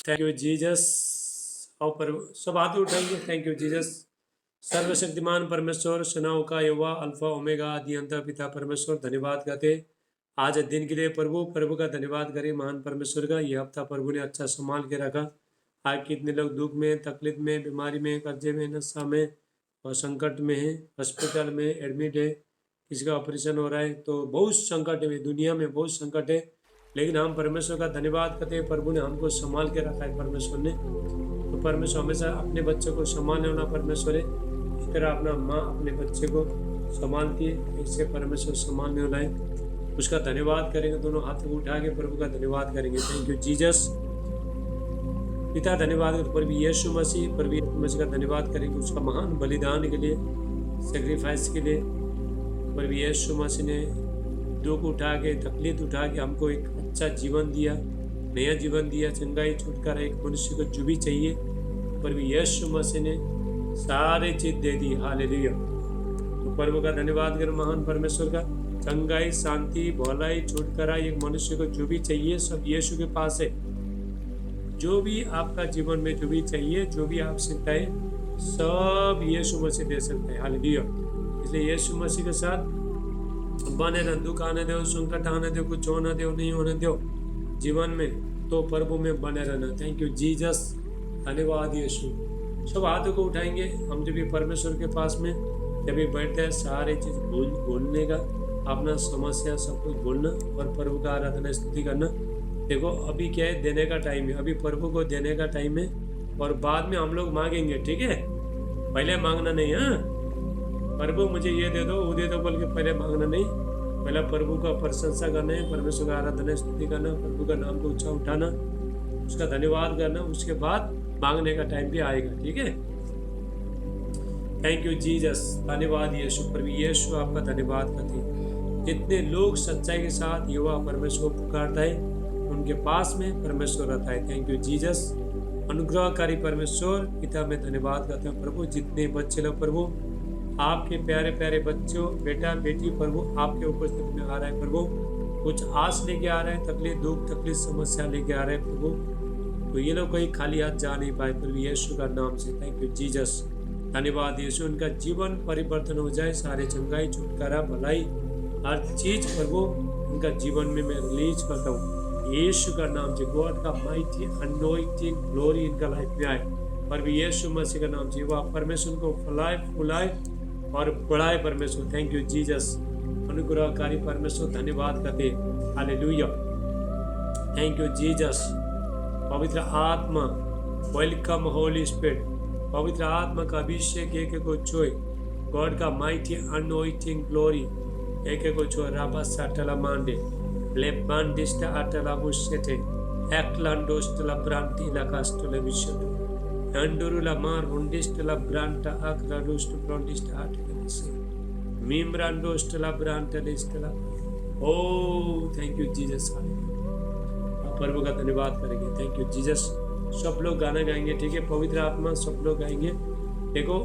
Thank you Jesus. और पर सब हाथ उठाएंगे। Thank you Jesus. सर्वशक्तिमान परमेश्वर, सेनाओं का यहोवा, अल्फा ओमेगा, आदि अंत पिता परमेश्वर, धन्यवाद कहते आज दिन के लिए प्रभु का धन्यवाद करें। महान परमेश्वर का ये हफ्ता प्रभु ने अच्छा संभाल के रखा। आज कितने लोग दुख में, तकलीफ में, बीमारी में, कर्जे में, नशा में और संकट में है, हॉस्पिटल में एडमिट है, किसी का ऑपरेशन हो रहा है, तो बहुत संकट है, दुनिया में बहुत संकट है। लेकिन हम परमेश्वर का धन्यवाद करते हैं, प्रभु ने हमको संभाल के रखा है परमेश्वर ने। तो परमेश्वर हमेशा अपने बच्चे को संभालने वाला परमेश्वर है। इस तरह अपना माँ अपने बच्चे को संभालती है, इससे परमेश्वर संभालने वाला है। उसका धन्यवाद करेंगे, दोनों हाथ उठा के प्रभु का धन्यवाद करेंगे। Thank you Jesus. पिता धन्यवाद प्रभु यीशु मसीह, प्रभु यीशु मसीह का धन्यवाद करेंगे उसका महान बलिदान के लिए, सेक्रीफाइस के लिए। प्रभु यीशु मसीह ने दुख उठा के, तकलीफ उठा के हमको एक अच्छा जीवन दिया, नया जीवन दिया, चंगाई छुटकारा एक मनुष्य को जो भी चाहिए प्रभु यीशु मसीह ने सारे चीज दे दी। हालेलुया। तो प्रभु का धन्यवाद करें, महान परमेश्वर का। चंगाई, शांति, भलाई, छुटकारा एक मनुष्य को जो भी चाहिए सब यीशु के पास है। जो भी आपका जीवन में जो भी चाहिए, जो भी आप सीखता है, सब यीशु मसीह दे सकता है। हालेलुया। इसलिए यीशु मसीह के साथ बने रहो। दुख आने दो, संकट आने दो, कुछ होने दो, नहीं होने दो जीवन में, तो प्रभु में बने रहना। Thank you Jesus. धन्यवाद यीशु। सब हाथों को उठाएंगे। हम जब भी परमेश्वर के पास में जब भी बैठते हैं, सारे चीज भूलने का, अपना समस्या सब कुछ भूलना और प्रभु का आराधना स्तुति करना। देखो अभी क्या है, देने का टाइम है, अभी प्रभु को देने का टाइम है और बाद में हम लोग मांगेंगे, ठीक है। पहले मांगना नहीं। हाँ, प्रभु मुझे ये दे दो, वो दे दो बोल के पहले मांगना नहीं। पहले प्रभु का प्रशंसा करना है, परमेश्वर का आराधना स्तुति करना, प्रभु का नाम को ऊंचा उठाना, उसका धन्यवाद करना, उसके बाद मांगने का टाइम भी आएगा, ठीक है। Thank you Jesus. धन्यवाद यीशु। प्रभु यीशु आपका धन्यवाद करते हैं। जितने लोग सच्चाई के साथ युवा परमेश्वर को पुकारता है, उनके पास में परमेश्वर रहता है। Thank you Jesus. अनुग्रहकारी परमेश्वर पिता में धन्यवाद करते हैं प्रभु। जितने बच्चे लोग प्रभु आपके प्यारे प्यारे बच्चों, बेटा बेटी प्रभु आपके उपस्थिति में आ रहा है प्रभु, कुछ आस लेके आ रहे हैं, तकलीफ दुख तकलीफ समस्या लेके आ रहे हैं प्रभु, तो ये लोग कहीं खाली हाथ जा नहीं पाए प्रभु यीशु का नाम से। Thank you Jesus. धन्यवाद यीशु। उनका जीवन परिवर्तन हो जाए, सारे चंगाई छुटकारा भलाई हर चीज प्रभु उनका जीवन में मैं रिलीज करता हूँ यीशु का नाम से। गॉड का माइटी अनॉइंटिंग ग्लोरी इनका लाइफ में आए प्रभु यीशु मसीह का नाम से। वह परमेश्वर को फैलाए फुलाए और बढ़ाए परमेश्वर। Thank you Jesus. अनुग्रहकारी परमेश्वर धन्यवाद करते। हालेलुया। Thank you Jesus. पवित्र आत्मा वेलकम होली स्पिरिट। पवित्र आत्मा का अभिषेक एक को छुए। गॉड का माइटी अनॉइंटिंग ग्लोरी एक को छुए। राबा साटला मांडे लेबांडिस्टा अटला बुशेटे एक्लांडोस्टला ब्रांटीला कास्टला विशुद्ध Andurula mar undistela branta akradust brondista atkelese. Mimbrandostela branta listela. Oh, thank you Jesus। आप प्रभु का धन्यवाद करेंगे। Thank you Jesus. सब लोग गाना गाएंगे, ठीक है। पवित्र आत्मा सब लोग गाएंगे। देखो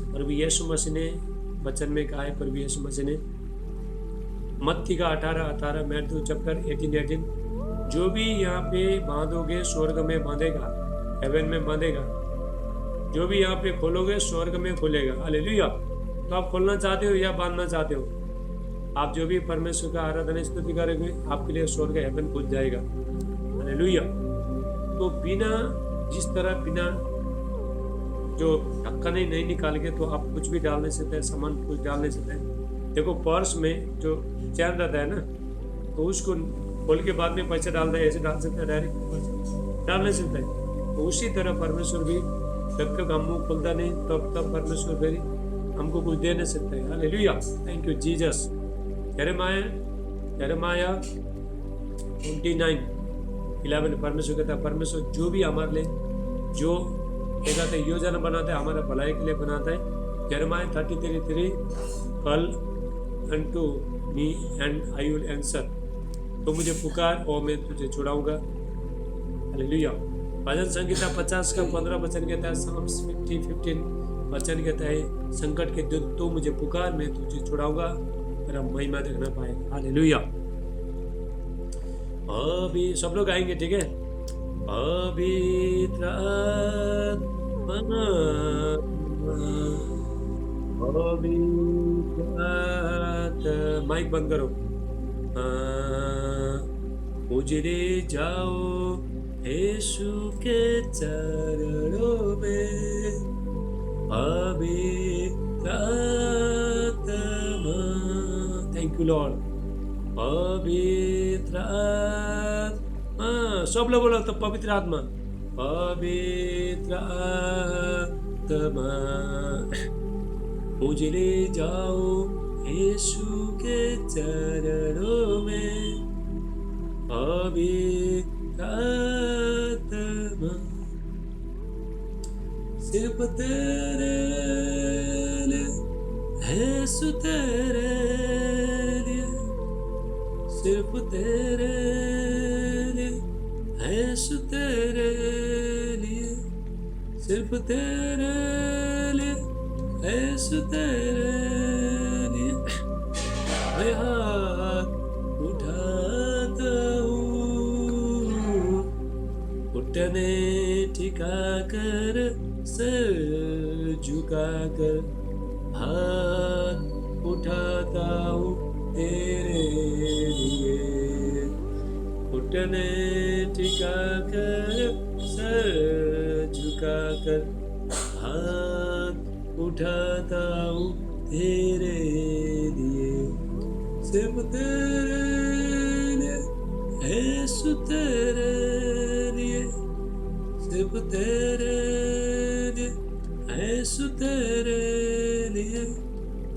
प्रभु यीशु मसीह ने वचन में कहा है, प्रभु यीशु मसीह ने मत्ती का 18:18 मैथ्यू चैप्टर 18:18, जो भी यहाँ पे बांधोगे स्वर्ग में बांधेगा, हेवन में बांधेगा, जो भी यहाँ पे खोलोगे स्वर्ग में खुलेगा। हालेलुया। तो आप खोलना चाहते हो या बांधना चाहते हो? आप जो भी परमेश्वर का आराधना स्तुति करेंगे, आपके लिए स्वर्ग हेवन खुल जाएगा। हालेलुया। तो बिना जिस तरह बिना जो ढक्कन ही नहीं निकाल के तो आप कुछ भी डाल नहीं सकते, सामान कुछ डाल नहीं सकते। देखो पर्स में जो चैन रहता है ना, तो उसको खोल के बाद में पैसे डालता है, ऐसे डाल सकते हैं, डायरेक्ट डाल नहीं सकता है। तो उसी तरह परमेश्वर भी जब तक हम मुंह खुलता नहीं तब परमेश्वर फिर हमको कुछ दे नहीं सकता है। हालेलुया। Thank you Jesus. यिर्मयाह 29:11 परमेश्वर कहता है, परमेश्वर जो भी हमारे लिए जो कहता है योजना बनाता है, हमारा भलाई के लिए बनाता है। यिर्मयाह 33:3 call unto me and I will answer. तो मुझे पुकार और मैं तुझे छुड़ाऊंगा। हालेलुया। भजन संगीता 50 का 15 वचन कहता है, साम्स 50:15 वचन कहता है, संकट के दिन तो मुझे पुकार, मैं तुझे छुड़ाऊंगा, तेरा महिमा देखना पाएगा। हालेलुया। अभी सब लोग आएंगे, ठीक है। पवित्र आत्मा, पवित्र आत्मा। माइक बंद करो। मुझे ले जाओ यीशु के चरणों में, पवित्र आत्मा। Thank you Lord. पवित्र आत्मा, सब लोग बोलो तो पवित्र आत्मा, पवित्र आत्मा। मुझे ले जाओ यीशु के चरणों में, पवित्र आत्मा। सिर्फ तेरे लिए, यीशु तेरे लिए, सिर्फ तेरे लिए, यीशु तेरे लिए, सिर्फ तेरे लिए, यीशु तेरे लिए। मैं हाथ उठाता हूँ, घुटने टिका कर, सर झुका कर, हाथ उठाता हूँ तेरे लिए। घुटने टिका कर, सर झुका कर, हाथ उठाता हूँ तेरे लिए। सिर्फ तेरे लिए, यीशु तेरे लिए, सिर्फ तेरे लिए, यीशु तेरे लिए,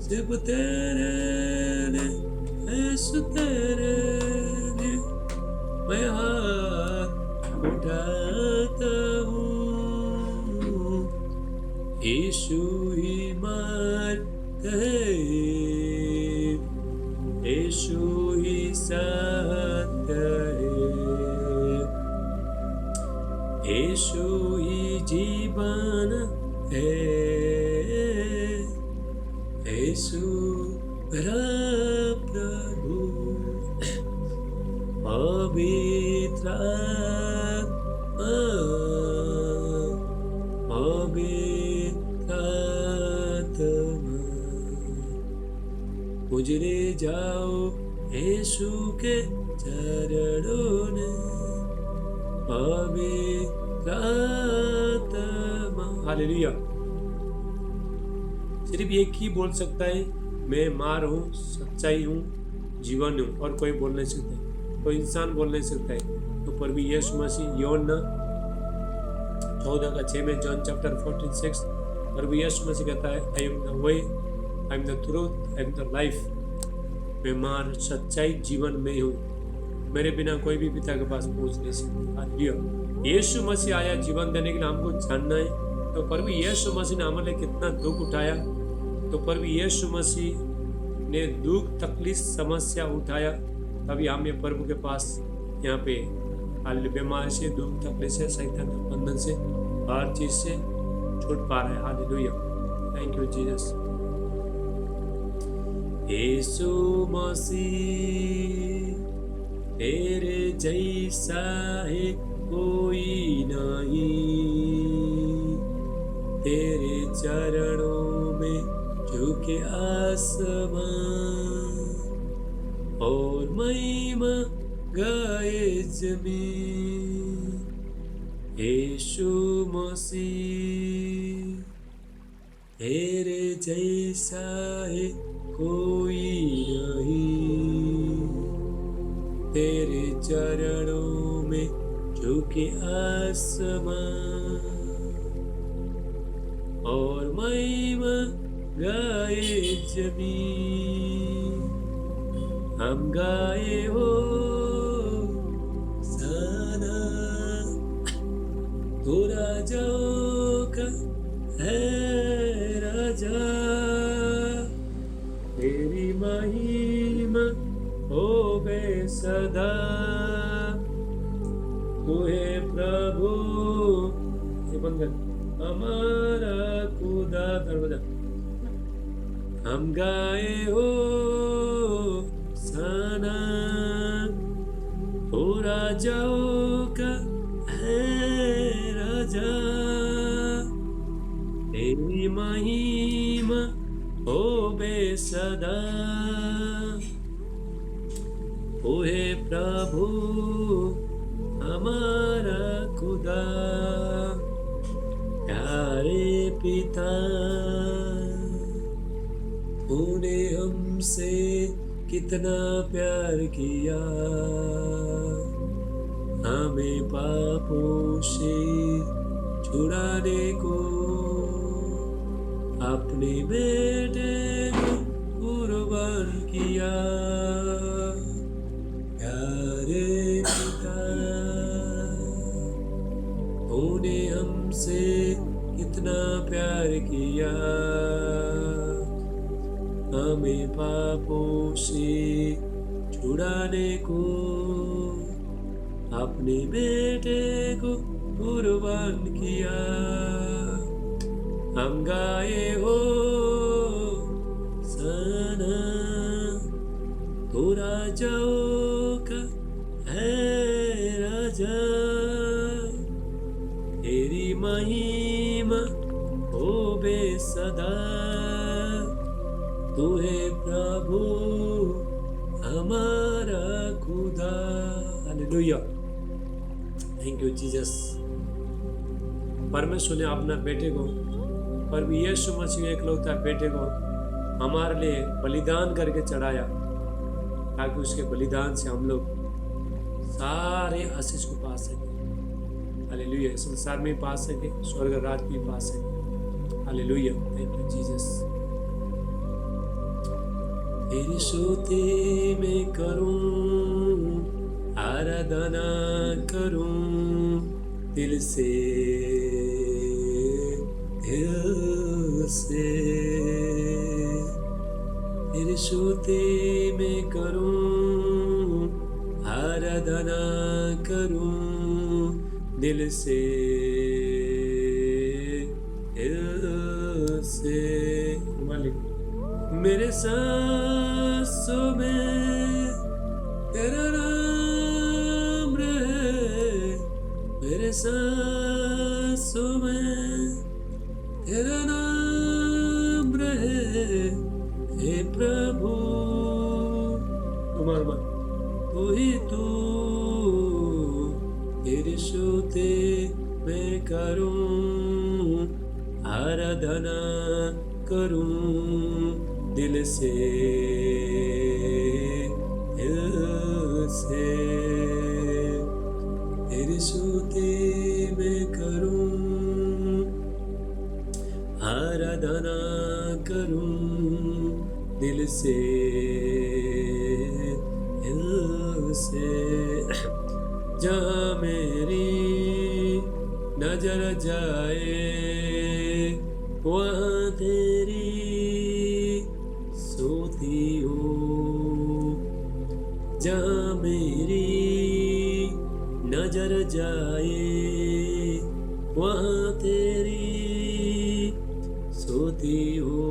सिर्फ तेरे लिए, यीशु तेरे लिए। मैं हाथ उठाता हूँ, यीशु ही मार्ग है, यीशु ही सत्य है, यीशु ही जीवन है, यीशु मेरा प्रभु। पवित्र आत्मा, पवित्र आत्मा। मुझे ले जाओ यीशु के चरणों में, पवित्र आत्मा। हालेलुया। सिर्फ एक ही बोल सकता है, मैं मार हूँ, सच्चाई हूँ, जीवन हूँ, और कोई बोल नहीं सकता है, कोई इंसान बोल नहीं सकता है। तो प्रभु यीशु मसीह यूहन्ना 14:6 में, जॉन चैप्टर 14:6, प्रभु यीशु मसीह कहता है, I am the way, I am the truth, I am the life. मैं मार, सच्चाई, जीवन में हूँ, मेरे बिना कोई भी पिता के पास पहुँच नहीं सकता। हालेलुया। यीशु मसीह आया जीवन देने के लिए, हमको जानना है। तो प्रभु यीशु मसीह ने हमारे लिए कितना दुख उठाया। तो प्रभु यीशु मसीह ने दुख, तकलीफ, समस्या उठाया, तभी हम ये प्रभु के पास यहाँ पे बीमारी से, दुख, तकलीफ से, शैतान के बंधन से, हर चीज से छूट पा रहे हैं। हालेलुया। Thank you Jesus. यीशु मसीह तेरे जैसा है कोई नहीं, तेरे चरणों में झुके आसमां और महिमा गाए जमीन। यीशु मसीह तेरे जैसा है कोई नहीं, तेरे चरणों में झुके आसमां और महिमा गाए जमीन। हम गाए हो साना, तो राजाओं का है राजा, तेरी महिमा होवे सदा। तू है प्रभु, ये बंद कर, हमारा खुदा। दरवाजा। हम गाए हो साना, तो राजाओं का है सदा। ओ हे प्रभु हमारा खुदा, प्यारे पिता, तूने हमसे कितना प्यार किया, हमें पापों से छुड़ाने को अपने बेटे को कुर्बान किया। प्यारे पिता, तूने हमसे कितना प्यार किया, हमें पापों से छुड़ाने को अपने बेटे को कुर्बान किया। हम गाए हो सना, तो राजाओं का है राजा, तेरी महिमा हो बेसदा। तू है प्रभु हमारा खुदा। Hallelujah, thank you Jesus. परमेश्वर ने अपना बेटे को, प्रभु यीशु मसीह एकलौता बेटे को हमारे लिए बलिदान करके चढ़ाया, ताकि उसके बलिदान से हम लोग सारे आशीष को पा सके। हालेलुया, संसार में पा सके, स्वर्ग राज भी पा सके। Hallelujah, thank you Jesus. तेरी स्तुति में करूं, आराधना करूं दिल से, दिल से। तेरी स्तुति में करूं, आराधना करूं दिल से, दिल से। मालिक, मेरे सांसों में तेरा नाम रहे, मेरे सांसों में तेरा नाम रहे। हे प्रभु तुम्हारा तू ही तू, तेरी स्तुति मैं करूं, आराधना करूं दिल से, दिल से। तेरी स्तुति मैं करूं, आराधना करूं दिल से, दिल से। जहाँ मेरी नजर जाए वहाँ तेरी स्तुति हो, जहाँ मेरी नजर जाए वहाँ तेरी स्तुति हो।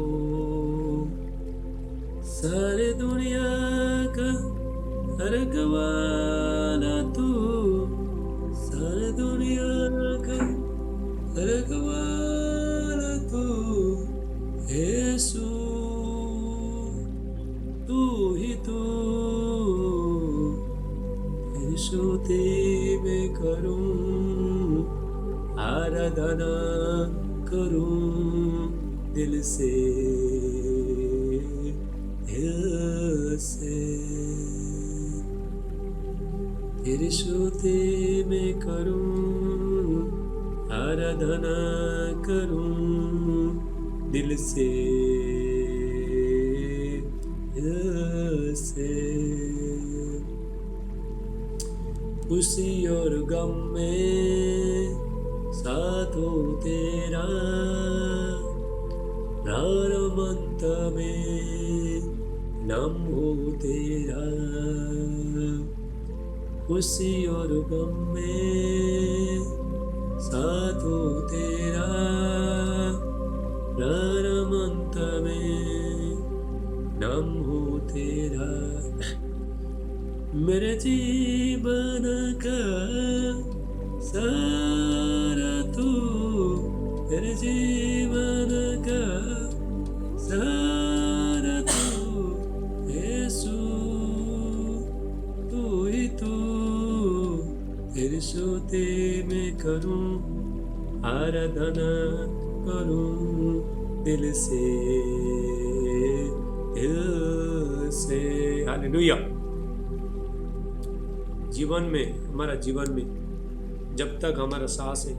सारे दुनिया का रखवाला तू, सारे दुनिया का रखवाला तू, यीशु तू ही तू। तेरी स्तुति मैं करूं, आराधना करूं दिल से, दिल से। तेरी स्तुति मैं करूं, आराधना करूं दिल से, दिल से। खुशी और गम में साथ हो तेरा, प्रारंभ अंत में नाम हो तेरा। खुशी और गम में साथ हो तेरा, प्रारंभ अंत में नाम हो तेरा। मेरे जीवन का सारा तू, मेरे जीवन का सारा तू, मैं करूं आराधना करूं दिल से हालेलुया। जीवन में, हमारा जीवन में जब तक हमारा सांस है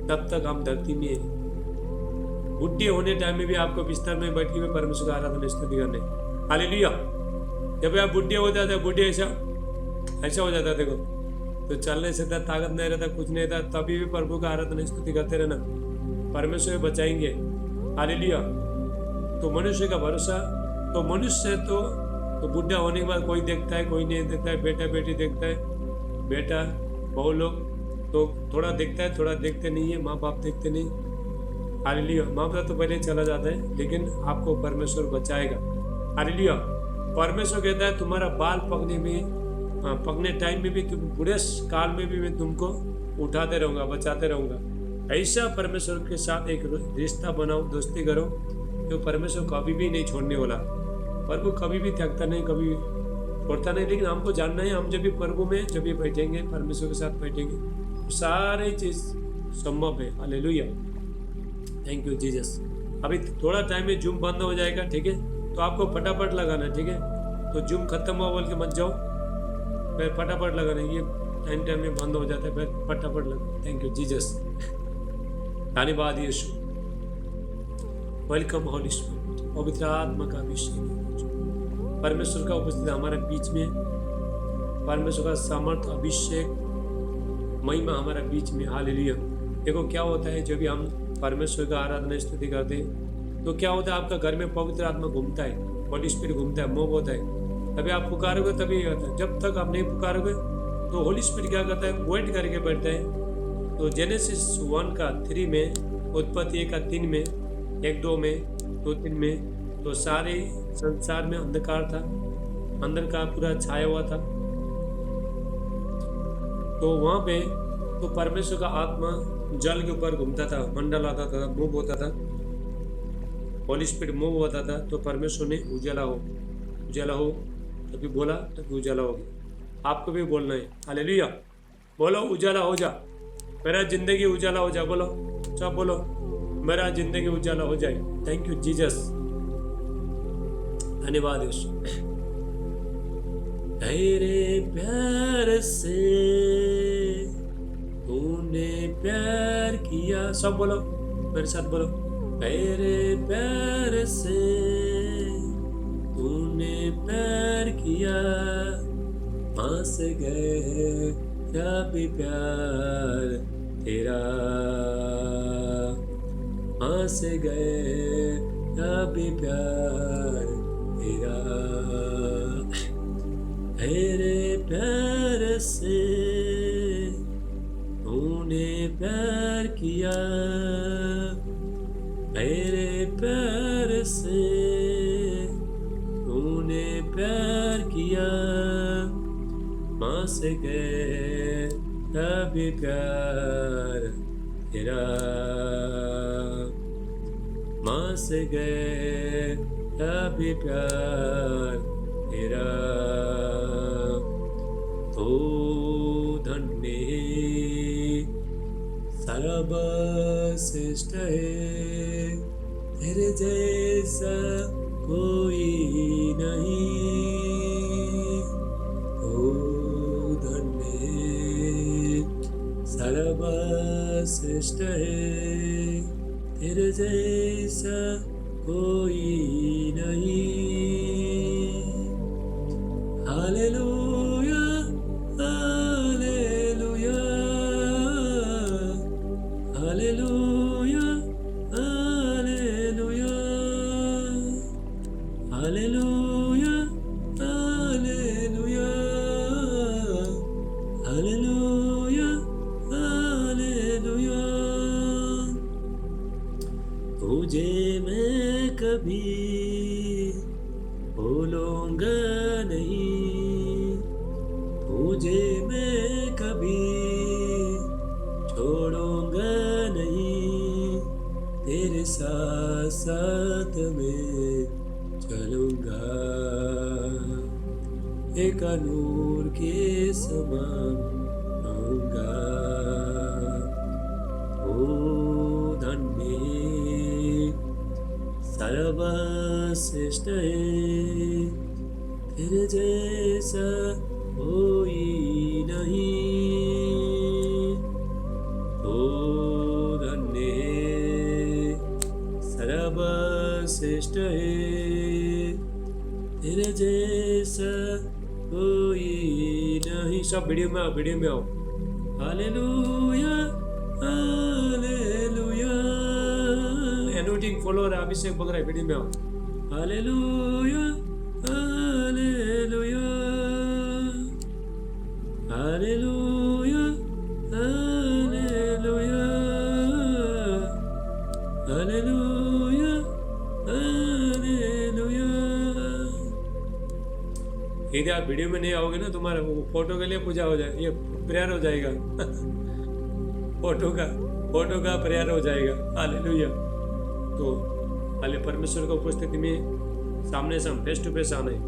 तब तक हम धरती में है। बुढ़े होने टाइम में भी आपको बिस्तर में बैठ के परमेश्वर का आराधना स्तुति करने, हालेलुया। जब आप बुढ़े हो जाते, बुढ़े ऐसा हो जाता, देखो तो चलने से ताकत नहीं रहता, कुछ नहीं रहता, तभी भी प्रभु का आराधना स्तुति करते रहना, परमेश्वर बचाएंगे, हालेलुया। तो मनुष्य का भरोसा, तो मनुष्य तो बुढ़ा होने के बाद कोई देखता है, कोई नहीं देखता है, बेटा बेटी देखता है, बेटा बहु लोग तो थोड़ा देखता है, थोड़ा देखते नहीं है, माँ बाप देखते नहीं, हालेलुया। माँ बाप तो पहले चला जाता है, लेकिन आपको परमेश्वर बचाएगा, हालेलुया। परमेश्वर कहता है तुम्हारा बाल पकने टाइम में भी, तुम बुरे काल में भी मैं तुमको उठाते रहूँगा, बचाते रहूँगा। ऐसा परमेश्वर के साथ एक रिश्ता बनाओ, दोस्ती करो, जो परमेश्वर कभी भी नहीं छोड़ने वाला। प्रभु कभी भी त्यागता नहीं, कभी छोड़ता नहीं, लेकिन हमको जानना है, हम जब भी प्रभु में जब भी बैठेंगे, परमेश्वर के साथ बैठेंगे, तो सारी चीज़ संभव है, हालेलुया। Thank you Jesus. अभी थोड़ा टाइम में जूम बंद हो जाएगा, ठीक है, तो आपको फटाफट लगाना, ठीक है। तो जूम खत्म हुआ बोल के मत जाओ, फिर फटाफट लगाना, ये टाइम में बंद हो जाता है, फिर फटाफट लगा। थैंक यू जीसस, धन्यवाद यीशु। वेलकम होली स्पिरिट, पवित्र आत्मा का अभिषेक, परमेश्वर का उपस्थित हमारे बीच में, परमेश्वर का सामर्थ, अभिषेक, महिमा हमारे बीच में, हालेलुया। देखो क्या होता है, जब भी हम परमेश्वर का आराधना स्तुति करते हैं तो क्या होता है, आपका घर में पवित्र आत्मा घूमता है, होली स्पिरिट घूमता है, मूव होता है। तभी आप पुकारोगे तभी ये होता है। जब तक आप नहीं पुकारोगे तो होली स्पिरिट क्या करता है, वेट करके बैठता है। तो जेनेसिस 1:3 में, उत्पत्ति 1:3 में, 1:2 में, 2:3 में, तो सारे संसार में अंधकार था, अंदर का पूरा छाया हुआ था। तो वहाँ पे तो परमेश्वर का आत्मा जल के ऊपर घूमता था, मंडल आता था, मूव होता था, होली स्पिरिट मूव होता था। तो परमेश्वर ने उजाला हो तभी बोला, तभी उजाला हो गया। आपको भी बोलना है, हालेलुया। बोलो उजाला हो जा, मेरा जिंदगी उजाला हो जा, बोलो सब बोलो, मेरा जिंदगी उजाला हो जाए। थैंक यू जीसस, धन्यवाद यीशु। तेरे प्यार से तूने प्यार किया, सब बोलो मेरे साथ बोलो, तेरे प्यार से तूने प्यार किया, फंस गए क्या भी प्यार तेरा, फंस गए क्या भी प्यार तेरा, तेरे प्यार से तूने प्यार किया, तेरे प्यार से तूने प्यार किया, फंस गए तभी प्यार तेरा, फंस गए तभी प्यार तेरा। तो धन्य सर्वश्रेष्ठ है, तेरे जैसा कोई नहीं। ओ धन्य सर्वश्रेष्ठ है, तेरे जैसा कोई नहीं। Hallelujah hallelujah hallelujah hallelujah hallelujah hallelujah hallelujah hallelujah. तुझे मैं कभी भूलूंगा नहीं, तुझे मैं कभी छोड़ूंगा नहीं, तेरे साथ साथ में चलूंगा, एक नूर के समान रहूंगा। श्रेष्ठ है, तेरे जैसा कोई नहीं। ओ धन्य है, सर्वश्रेष्ठ है, तेरे जैसा कोई नहीं। सब वीडियो में आओ, वीडियो में आओ। Hallelujah hallelujah. एनोटिंग फॉलोअर अभिषेक बग रहा है, वीडियो में आओ। Hallelujah hallelujah hallelujah hallelujah hallelujah hallelujah. यदि आप वीडियो में नहीं आओगे ना, तुम्हारा वो फोटो के लिए पूजा हो जाए, ये प्रेयर हो जाएगा। फोटो का प्रेयर हो जाएगा। हालेलुया। तो हाले परमेश्वर की उपस्थिति में सामने से हम फेस टू फेस आना है।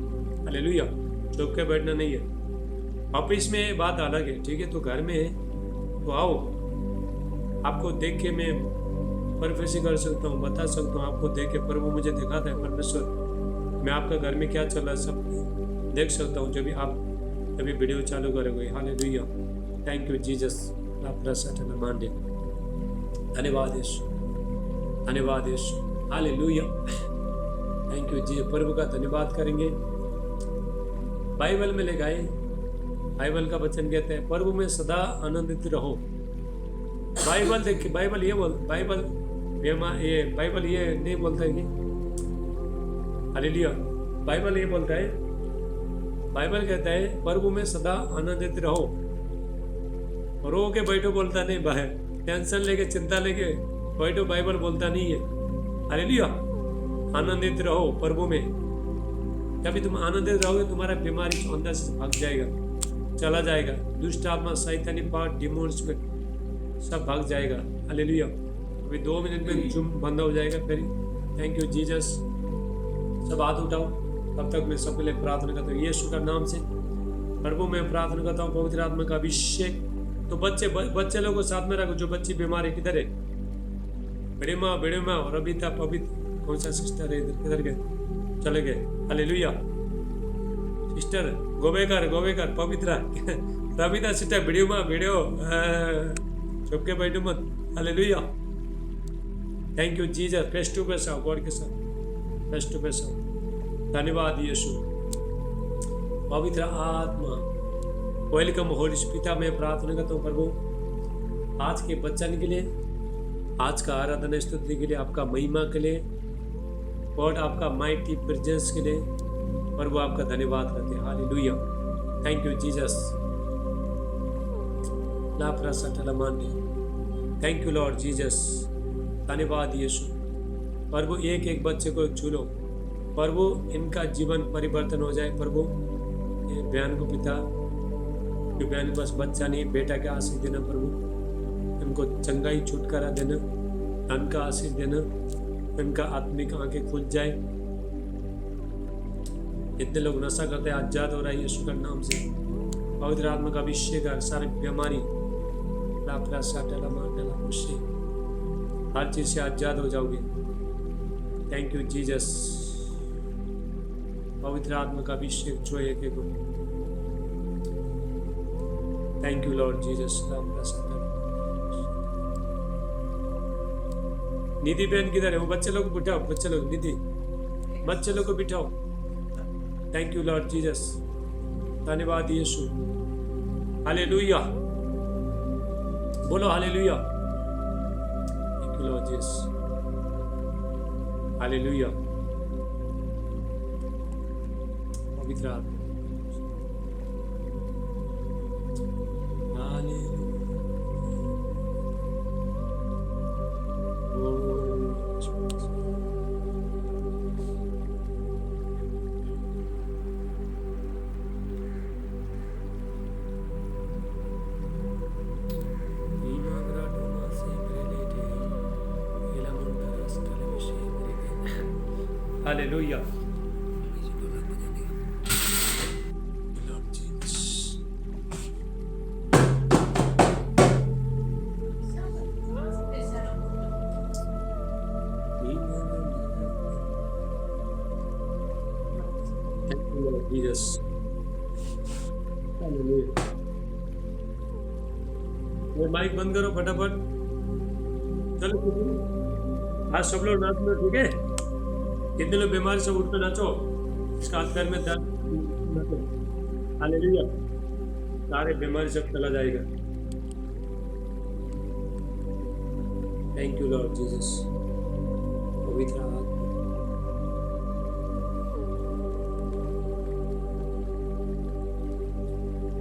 हालेलुया। चुप के बैठना नहीं है। ऑफिस में बात अलग है, ठीक है, तो घर में है तो आओ। आपको देख के मैं प्रोफेसी कर सकता हूँ, बता सकता हूँ। आपको देख के प्रभु मुझे दिखाता है परमेश्वर, मैं आपका घर में क्या चल रहा है सब देख सकता हूँ जब भी वीडियो चालू करोगे। हालेलुया। Thank you Jesus. धन्यवाद यीशु, धन्यवाद यीशु। हालेलुया। थैंक यू जी। प्रभु का धन्यवाद करेंगे। बाइबल में लिखा है, बाइबल का वचन कहते हैं प्रभु में सदा आनंदित रहो। बाइबल देखिए, बाइबल ये नहीं बोलता है कि हालेलुया। बाइबल ये बोलता है, बाइबल कहता है प्रभु में सदा आनंदित रहो। रो के बैठो बोलता नहीं, बाहर टेंशन लेके चिंता लेके बैठो बाइबल बोलता नहीं है। हालेलुया। आनंदित रहो प्रभु में। जब तुम आनंदित रहोगे तुम्हारा बीमारी अंदर से भाग जाएगा, चला जाएगा। दुष्ट आत्मा, शैतानी पाठ, डिमोन्स में सब भाग जाएगा। हालेलुया। अभी 2 मिनट में जुम बंद हो जाएगा फिर। Thank you Jesus. सब हाथ उठाओ। तब तक मैं सबके लिए प्रार्थना करता हूँ यीशु का नाम से। प्रभु मैं प्रार्थना करता हूँ पवित्र आत्मा का अभिषेक। तो बच्चे लोगों को साथ में रखो। जो बच्ची बीमार है, किधर है? बेड़े माँ और रबिता पवित्र, कौन सा सिस्टर है इधर, किधर गए? चले गए। Hallelujah. Sister Govekar Pavitra Rabita sister video चुप के बैठो मत। Hallelujah. Thank you Jesus. Face to face आओ गॉड के साथ, फेस टू फेस आओ। धन्यवाद यीशु। पवित्र आत्मा वेलकम होली पिता। मैं प्रार्थना करता हूँ प्रभु आज के वचन के लिए, आज का आराधना स्तुति के लिए, आपका महिमा के लिए, गॉड आपका माइटी प्रेजेंस के लिए प्रभु आपका धन्यवाद करते हैं। Hallelujah. Thank you Jesus. Thank you Lord Jesus. धन्यवाद यीशु। प्रभु एक एक बच्चे को छू लो प्रभु, इनका जीवन परिवर्तन हो जाए प्रभु। ये बहन को पिता, जो बहन बस बच्चा नहीं बेटा का आशीष देना प्रभु। इनको चंगाई छुटकारा देना, धन का आशीष देना, इनका आत्मिक आंखें खुल जाए। इतने लोग नशा करते हैं, आजाद हो रहा है यीशु के नाम से। पवित्र आत्मा का अभिषेक है। सारी बीमारी हर चीज से आजाद हो जाओगे। Thank you Jesus. पवित्र आत्मा का अभिषेक जो एक को। Thank you Lord Jesus. Nidhi बहन किधर है? वो बच्चे लोग को बिठाओ, बच्चे लोग निधि बच्चे लोग को बिठाओ। Thank you Lord Jesus. धन्यवाद यीशु। हालेलुया। बोलो hallelujah. Thank you Lord Jesus. Hallelujah. पवित्र आत्मा। Hallelujah. Lord Jesus. Jesus. Hallelujah. ये माइक बंद करो फटाफट। चलो आज सब लोग नाच लो, ठीक है? कितने लोग बीमार सब उठ कर नाचो, इसका हाथ पैर में दर्द नाचो। हालेलुया। सारे बीमारी सब चला जाएगा। Thank you Lord Jesus. पवित्र आत्मा,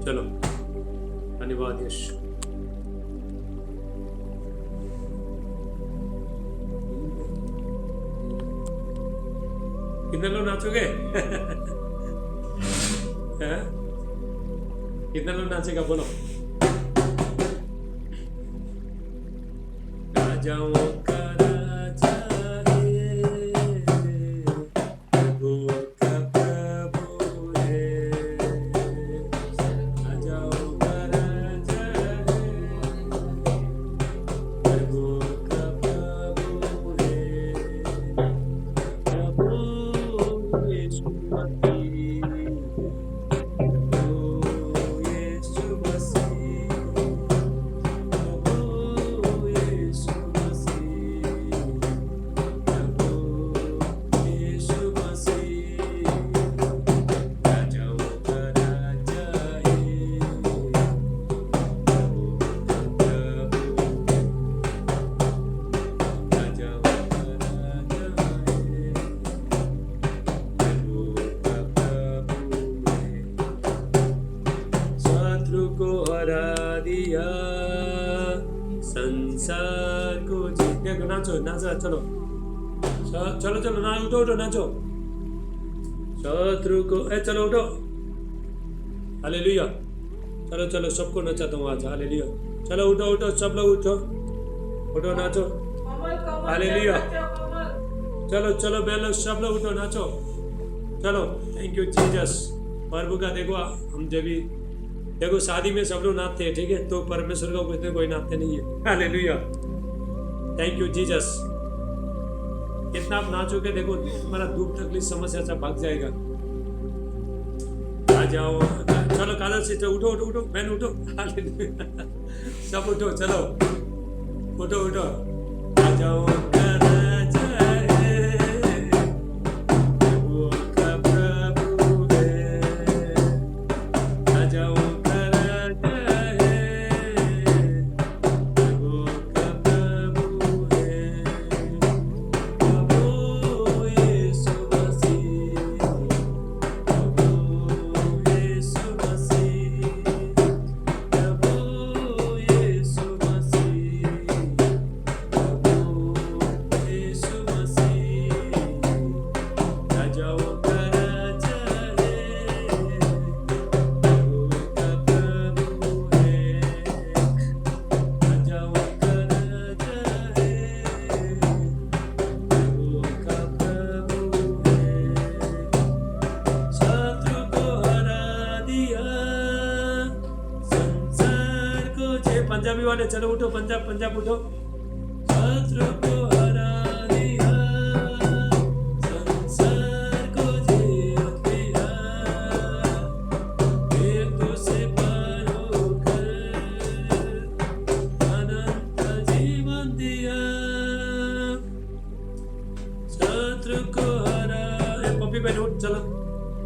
चलो धन्यवाद यीशु। कितने लोग नाचोगे? हैं? कितने लोग नाचेगा बोलो? राजाओं का राजा है, प्रभुओं का प्रभु है। राजाओं का राजा है, प्रभुओं का प्रभु है। प्रभु यीशु मसीह, प्रभु यीशु मसीह, प्रभु यीशु मसीह, प्रभु यीशु मसीह। राजाओं का राजा है, प्रभु का प्रभु, राजाओं का राजा है, प्रभु का प्रभु है। शत्रु को हरा दिया, संसार को जीत। देखो नाचो नाचो, चलो चलो चलो ना, उठो उठो नाचो। शत्रु को चलो उठो। हालेलुया। चलो चलो सबको नचाता हूँ आज। हालेलुया। चलो उठो उठो, सब लोग उठो, उठो नाचो। हालेलुया। चलो चलो बहन लोग, सब लोग उठो नाचो। चलो थैंक यू जीसस। प्रभु का देखो, हम जब भी देखो शादी में सब लोग नाचते हैं, ठीक है? तो परमेश्वर का कुछ कोई नाचते नहीं है। हालेलुया। Thank you Jesus. कितना आप नाचोगे, देखो तुम्हारा दुख तकलीफ समस्या सब भाग जाएगा। आ जाओ, चलो कादर से उठो उठो उठो, बहन उठो। हालेलुया। सब उठो, चलो उठो उठो। आ जाओ का राजा है, प्रभुओं का प्रभु है। आ जाओ का राजा है, प्रभुओं का प्रभु है। प्रभु यीशु मसीह, प्रभु यीशु मसीह, प्रभु यीशु मसीह, प्रभु यीशु मसीह। राजाओं का राजा है, प्रभु का प्रभु है। राजाओं का राजा है, प्रभु का प्रभु है। शत्रु को हरा दिया, संसार को जे। पंजाबी वाले चलो उठो, पंजाब पंजाब उठो। शत्रु को हरा दिया, संसार को जीत लिया, मृत्यु से पार होकर अनंत जीवन दिया। शत्रु को हरा, पप्पी बहन उठ चलो।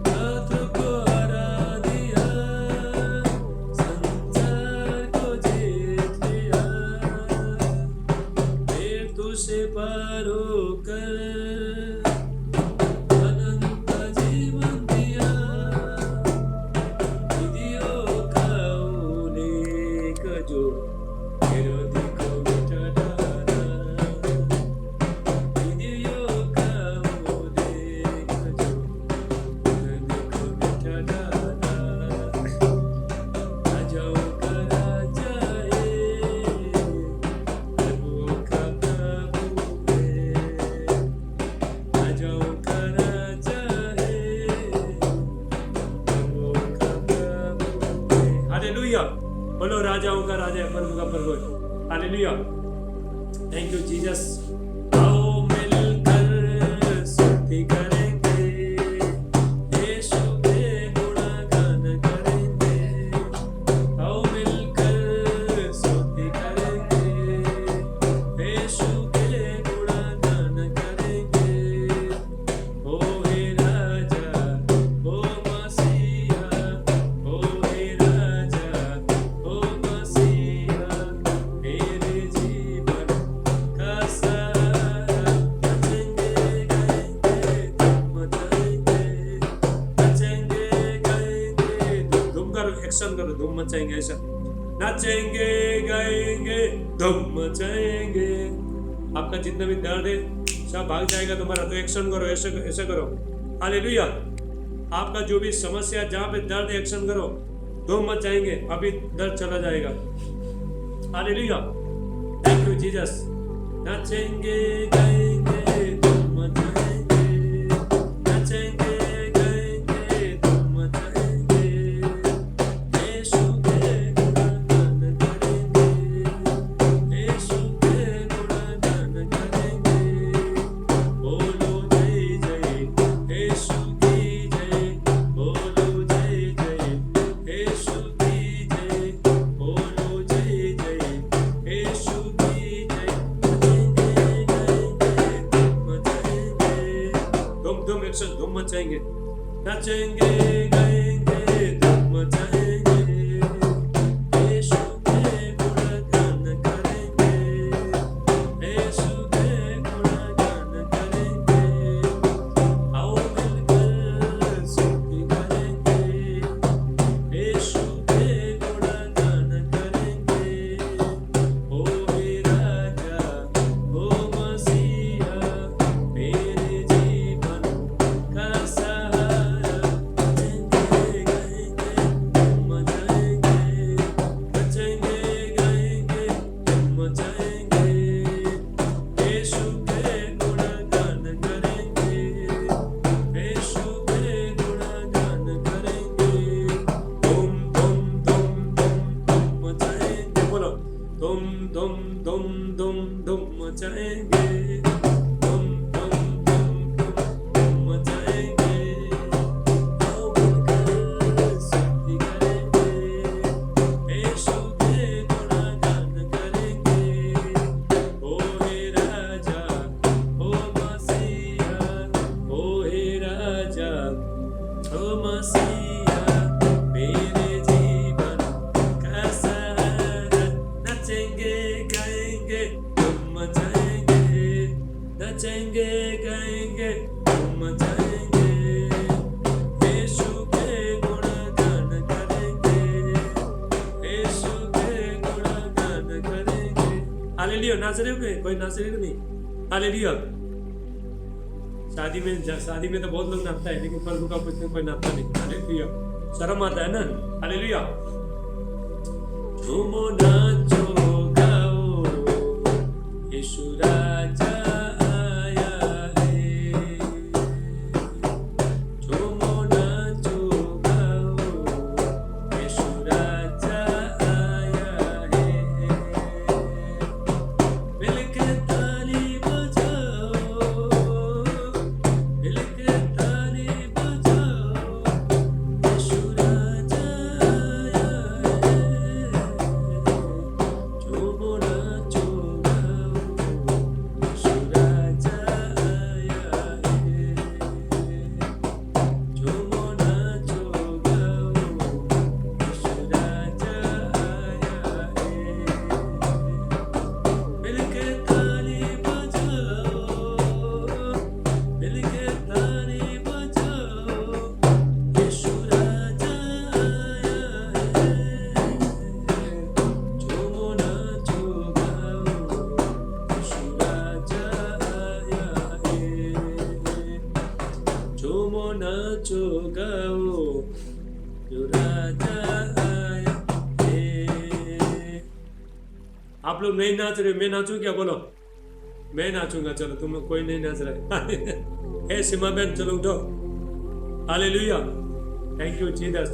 शत्रु को हरा दिया, संसार को जीत लिया, मृत्यु से पार होकर अनंत जीवन दिया। विधियों का उल्लेख जो विरोधी को मिटा डाला, विधियों का उल्लेख जो विरोधी को मिटा डाला। राजाओं का राजा है, प्रभुओं का प्रभु है। राजाओं का राजा है, प्रभुओं का प्रभु है। हालेलुया। बोलो राजाओं का राजा है, प्रभु का प्रभु है। हालेलुया। Thank you Jesus. आओ मिलकर स्तुति करेंगे यीशु के मचाएंगे। ऐसा नाचेंगे गाएंगे धूम मचाएंगे। आपका जितना भी दर्द है सब भाग जाएगा तुम्हारा। तो एक्शन करो, ऐसा ऐसा करो। हालेलुया। आपका जो भी समस्या जहाँ पे दर्द है एक्शन करो, धूम मचाएंगे, अभी दर्द चला जाएगा। हालेलुया। Thank you Jesus. नाचेंगे गाएंगे धूम मचाएंगे, नाचेंगे गाएंगे धूम मचाएंगे, यीशु के गुणगान करेंगे, यीशु के गुणगान करेंगे। बोलो जय जय यीशु की जय, बोलो जय जय यीशु की जय, बोलो जय जय यीशु की जय। धूम एक्शन, धूम मचाएंगे, नाचेंगे गाएंगे धूम मचाएंगे, यीशु के गुणगान करेंगे, यीशु के गुणगान करेंगे। आओ मिलकर स्तुति करेंगे, यीशु के गुणगान करेंगे। ओ हे राजा ओ मसीहा, मेरे जीवन का सहारा। नचेंगे गाएंगे धूम मचाएंगे, नचेंगे गाएंगे धूम मचाएंगे, यीशु के गुणगान करेंगे, यीशु के गुणगान करेंगे। धूम धूम धूम धूम धूम मचाएंगे। बोलो धूम धूम धूम धूम धूम मचाएंगे, धूम धूम धूम धूम धूम मचाएंगे। आओ मिलकर स्तुति करेंगे, यीशु के गुणगान करेंगे। ओ हे राजा ओ मसीहा, ओ हे राजा ओ मसीहा, मेरे जीवन का सहारा। नचेंगे गाएंगे धूम मचाएंगे, नचेंगे गाएंगे धूम मचाएंगे, यीशु के गुणगान करेंगे, यीशु के गुणगान करेंगे। हालेलुया। नाच रहे हो क्या? कोई नाच रहे हो नहीं? हालेलुया। शादी में तो बहुत लोग नाचता है, लेकिन प्रभु का पुत्र कोई नाचता नहीं। हालेलुया। शर्म आता है ना। हालेलुया। झूमो नाचो गाओ, यीशु राजा आया है। झूमो नाचो गाओ, यीशु राजा आया है। मिलके ताली बजाओ, मिलके ताली बजाओ, यीशु राजा आया है। झूमो नाचो गाओ, यीशु राजा आया है। झूमो नाचो गाओ, यीशु राजा आया है। मिलके ताली बजाओ, मिलके ताली बजाओ, यीशु राजा आया है। झूमो नाचो गाओ, यीशु राजा आया है। झूमो नाचो गाओ, जो राजा आया है। आप लोग नहीं नाच रहे, मैं नाचूं क्या? बोलो मैं नाचूंगा। चलो तुम कोई नहीं नाच रहा है। हे सीमा बहन चलो उठो। हालेलुया। Thank you Jesus.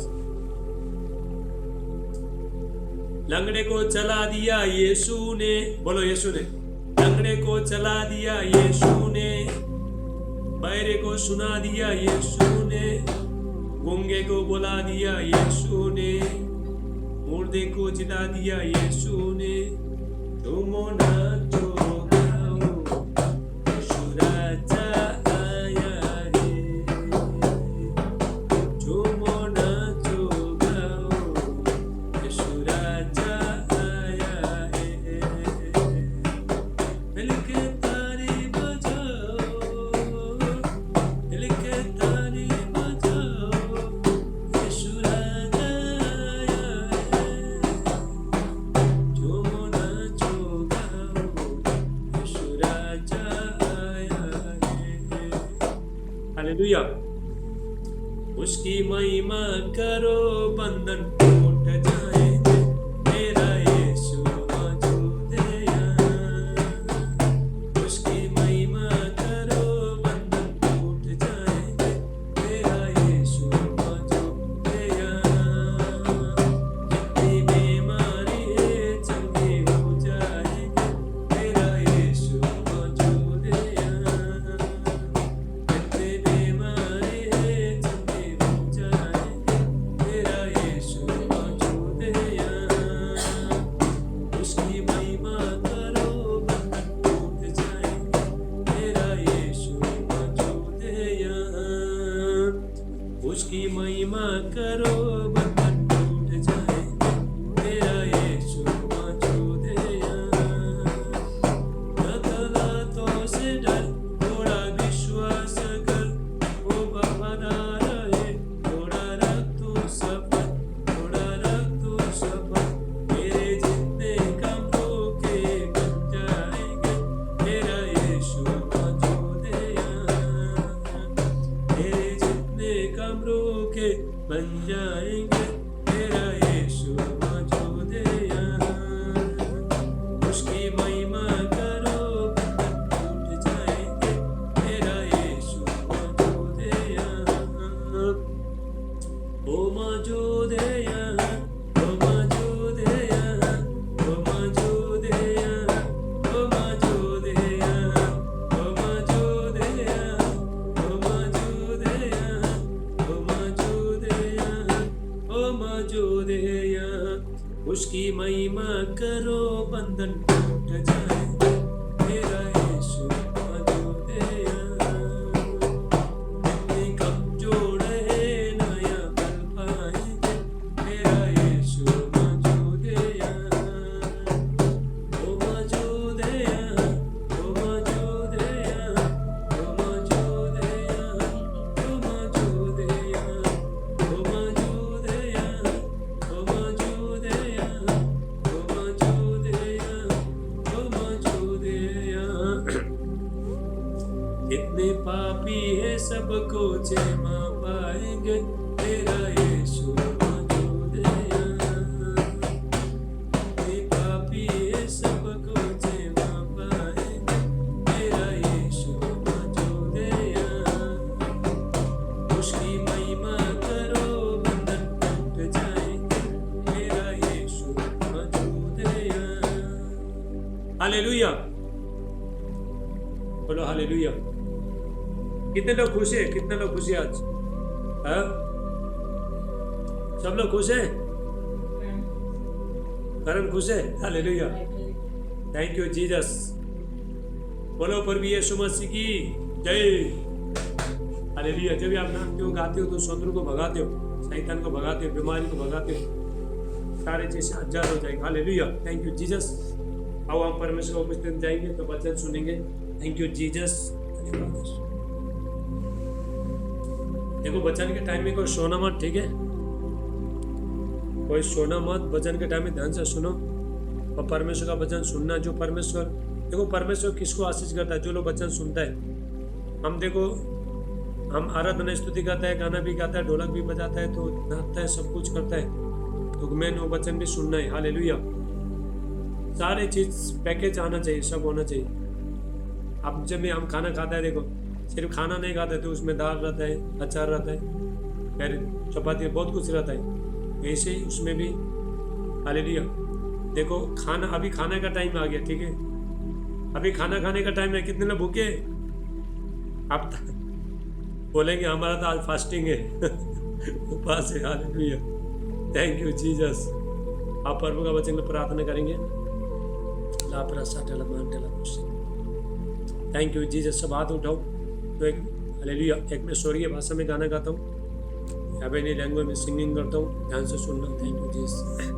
लंगड़े को चला दिया यीशु ने। बोलो यीशु ने। लंगड़े को चला दिया यीशु ने, बहरे को सुना दिया यीशु ने, गूंगे को बुला दिया यीशु ने, मुर्दे को जिता दिया यीशु ने। झूमो नाचो गाओ, यीशु राजा आया है। झूमो नाचो गाओ, यीशु राजा आया है। मिलके ताली बजाओ, मिलके ताली बजाओ, यीशु राजा आया है। हालेलुया। उसकी महिमा करो, बंधन टूट जाएंगे, मेरा यीशु मौजूद है यहाँ। उसकी महिमा करो, बंधन टूट जाएंगे, मेरा यीशु मौजूद है यहाँ। जितनी बीमारी है चंगी हो जाएंगे, मेरा यीशु मौजूद है यहाँ। जितनी बीमारी है चंगी हो जाएंगे, मेरा यीशु मौजूद है यहाँ। उसकी महिमा करो, बंधन टूट जाएंगे, मेरा यीशु मौजूद है यहाँ। उसकी महिमा करो, बंधन टूट जाएंगे, मेरा यीशु मौजूद है यहाँ। न गलतों से डर, थोड़ा विश्वास कर, वो वफादार है, थोड़ा रख तू सफर, थोड़ा रख तू सफर। मेरे जितने कमरों के बन जाएंगे, मेरा यीशु मौजूद है यहाँ। मेरे जितने कमरों के बन जाएंगे, मेरा यीशु मौजूद है यहाँ। उसकी महिमा करो, बंधन टूट जाएंगे, मेरा यीशु मौजूद है यहाँ। वो मौजूद है यहाँ, वो मौजूद है यहाँ, वो मौजूद है यहाँ, वो मौजूद है यहाँ, वो मौजूद है यहाँ, वो मौजूद है यहाँ, वो मौजूद है यहाँ, वो मौजूद है यहाँ। उसकी महिमा करो, बंधन टूट जाएंगे, मेरा यीशु मौजूद है यहाँ। जितने कमजोर है नया बल पाएंगे, मेरा यीशु मौजूद है यहाँ। वो मौजूद है यहाँ, वो मौजूद है यहाँ, वो मौजूद है यहाँ, वो मौजूद है यहाँ, वो मौजूद है यहाँ, वो मौजूद है यहाँ, वो मौजूद है यहाँ, वो मौजूद है यहाँ। जितने पापी है सबको क्षमा पाएंगे, मेरा यीशु मौजूद है यहाँ। जितने पापी है सबको क्षमा पाएंगे, मेरा यीशु मौजूद है यहाँ। उसकी महिमा करो, बंधन टूट जाएंगे, मेरा यीशु मौजूद है यहाँ। हालेलुया, बोलो हालेलुया। कितने लोग खुश है, कितने लोग खुश है आज? हाँ, सब लोग खुश है? करण खुश है? Hallelujah, thank you Jesus. बोलो प्रभु यीशु मसीह की जय। हालेलुया। जब भी आप नाम क्यों गाते हो तो शत्रु को भगाते हो, शैतान को भगाते हो, बीमारी को भगाते हो, सारे चीजें आजाद हो जाएंगे। Hallelujah, thank you Jesus. आओ हम परमेश्वर को उपस्थित जाएंगे तो वचन सुनेंगे। Thank you Jesus. देखो वचन के टाइम में कोई सोना मत, ठीक है? कोई सोना मत, वचन के टाइम में ध्यान से सुनो और परमेश्वर का वचन सुनना। जो परमेश्वर, देखो परमेश्वर किसको आशीष करता है? जो लोग वचन सुनता है। हम देखो, हम आराधना स्तुति गाता है, गाना भी गाता है, ढोलक भी बजाता है, तो नाचता है, सब कुछ करता है, तो मेन वो वचन भी सुनना है। हालेलुया। सारे चीज पैकेज आना चाहिए, सब होना चाहिए। अब जब भी हम खाना खाता है, देखो सिर्फ खाना नहीं खाता है तो उसमें दाल रहता है, अचार रहता है, फिर चपाती, बहुत कुछ रहता है। वैसे ही उसमें भी हालेलुया। देखो खाना, अभी खाने का टाइम आ गया, ठीक है? अभी खाना खाने का टाइम है। कितने लोग भूखे? आप बोलेंगे हमारा तो आज फास्टिंग है, उपवास है। Hallelujah, thank you Jesus. आप प्रभु का वचन में प्रार्थना करेंगे। Thank you Jesus. सब हाथ उठाओ। तो एक हालेलुया, एक मैं स्वर्गीय भाषा में गाना गाता हूँ, या अपनी लैंग्वेज में सिंगिंग करता हूँ, ध्यान से सुनना। Thank you Jesus.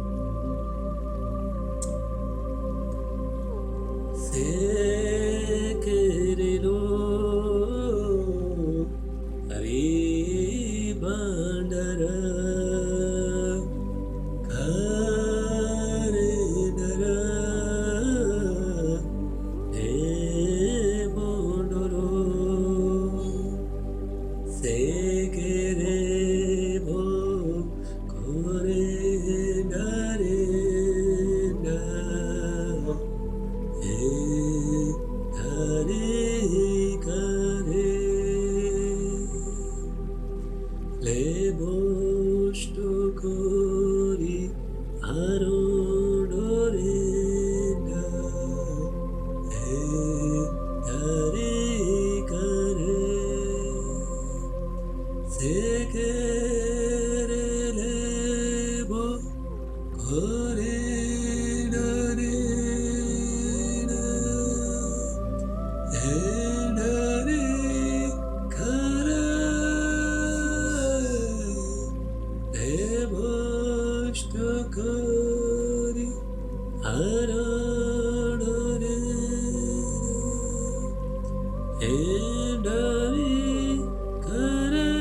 डरी करे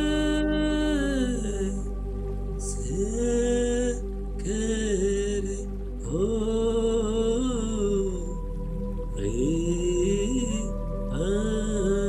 से करे हो रे अंदर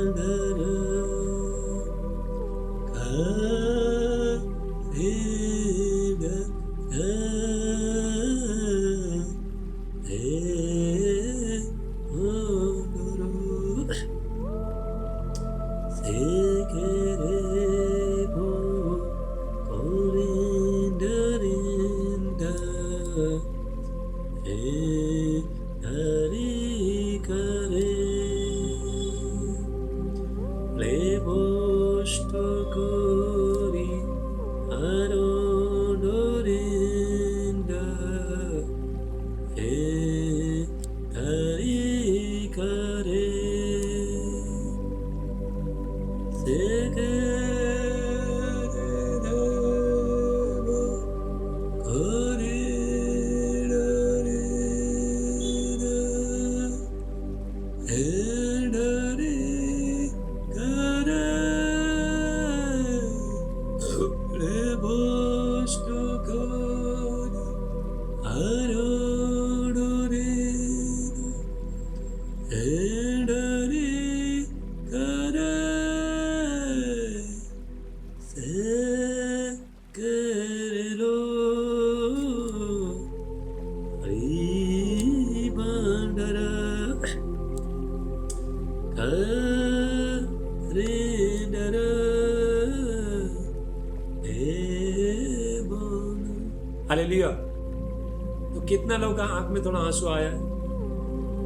हालेलुया। तो कितना लोगों का आंख में थोड़ा आंसू आया है,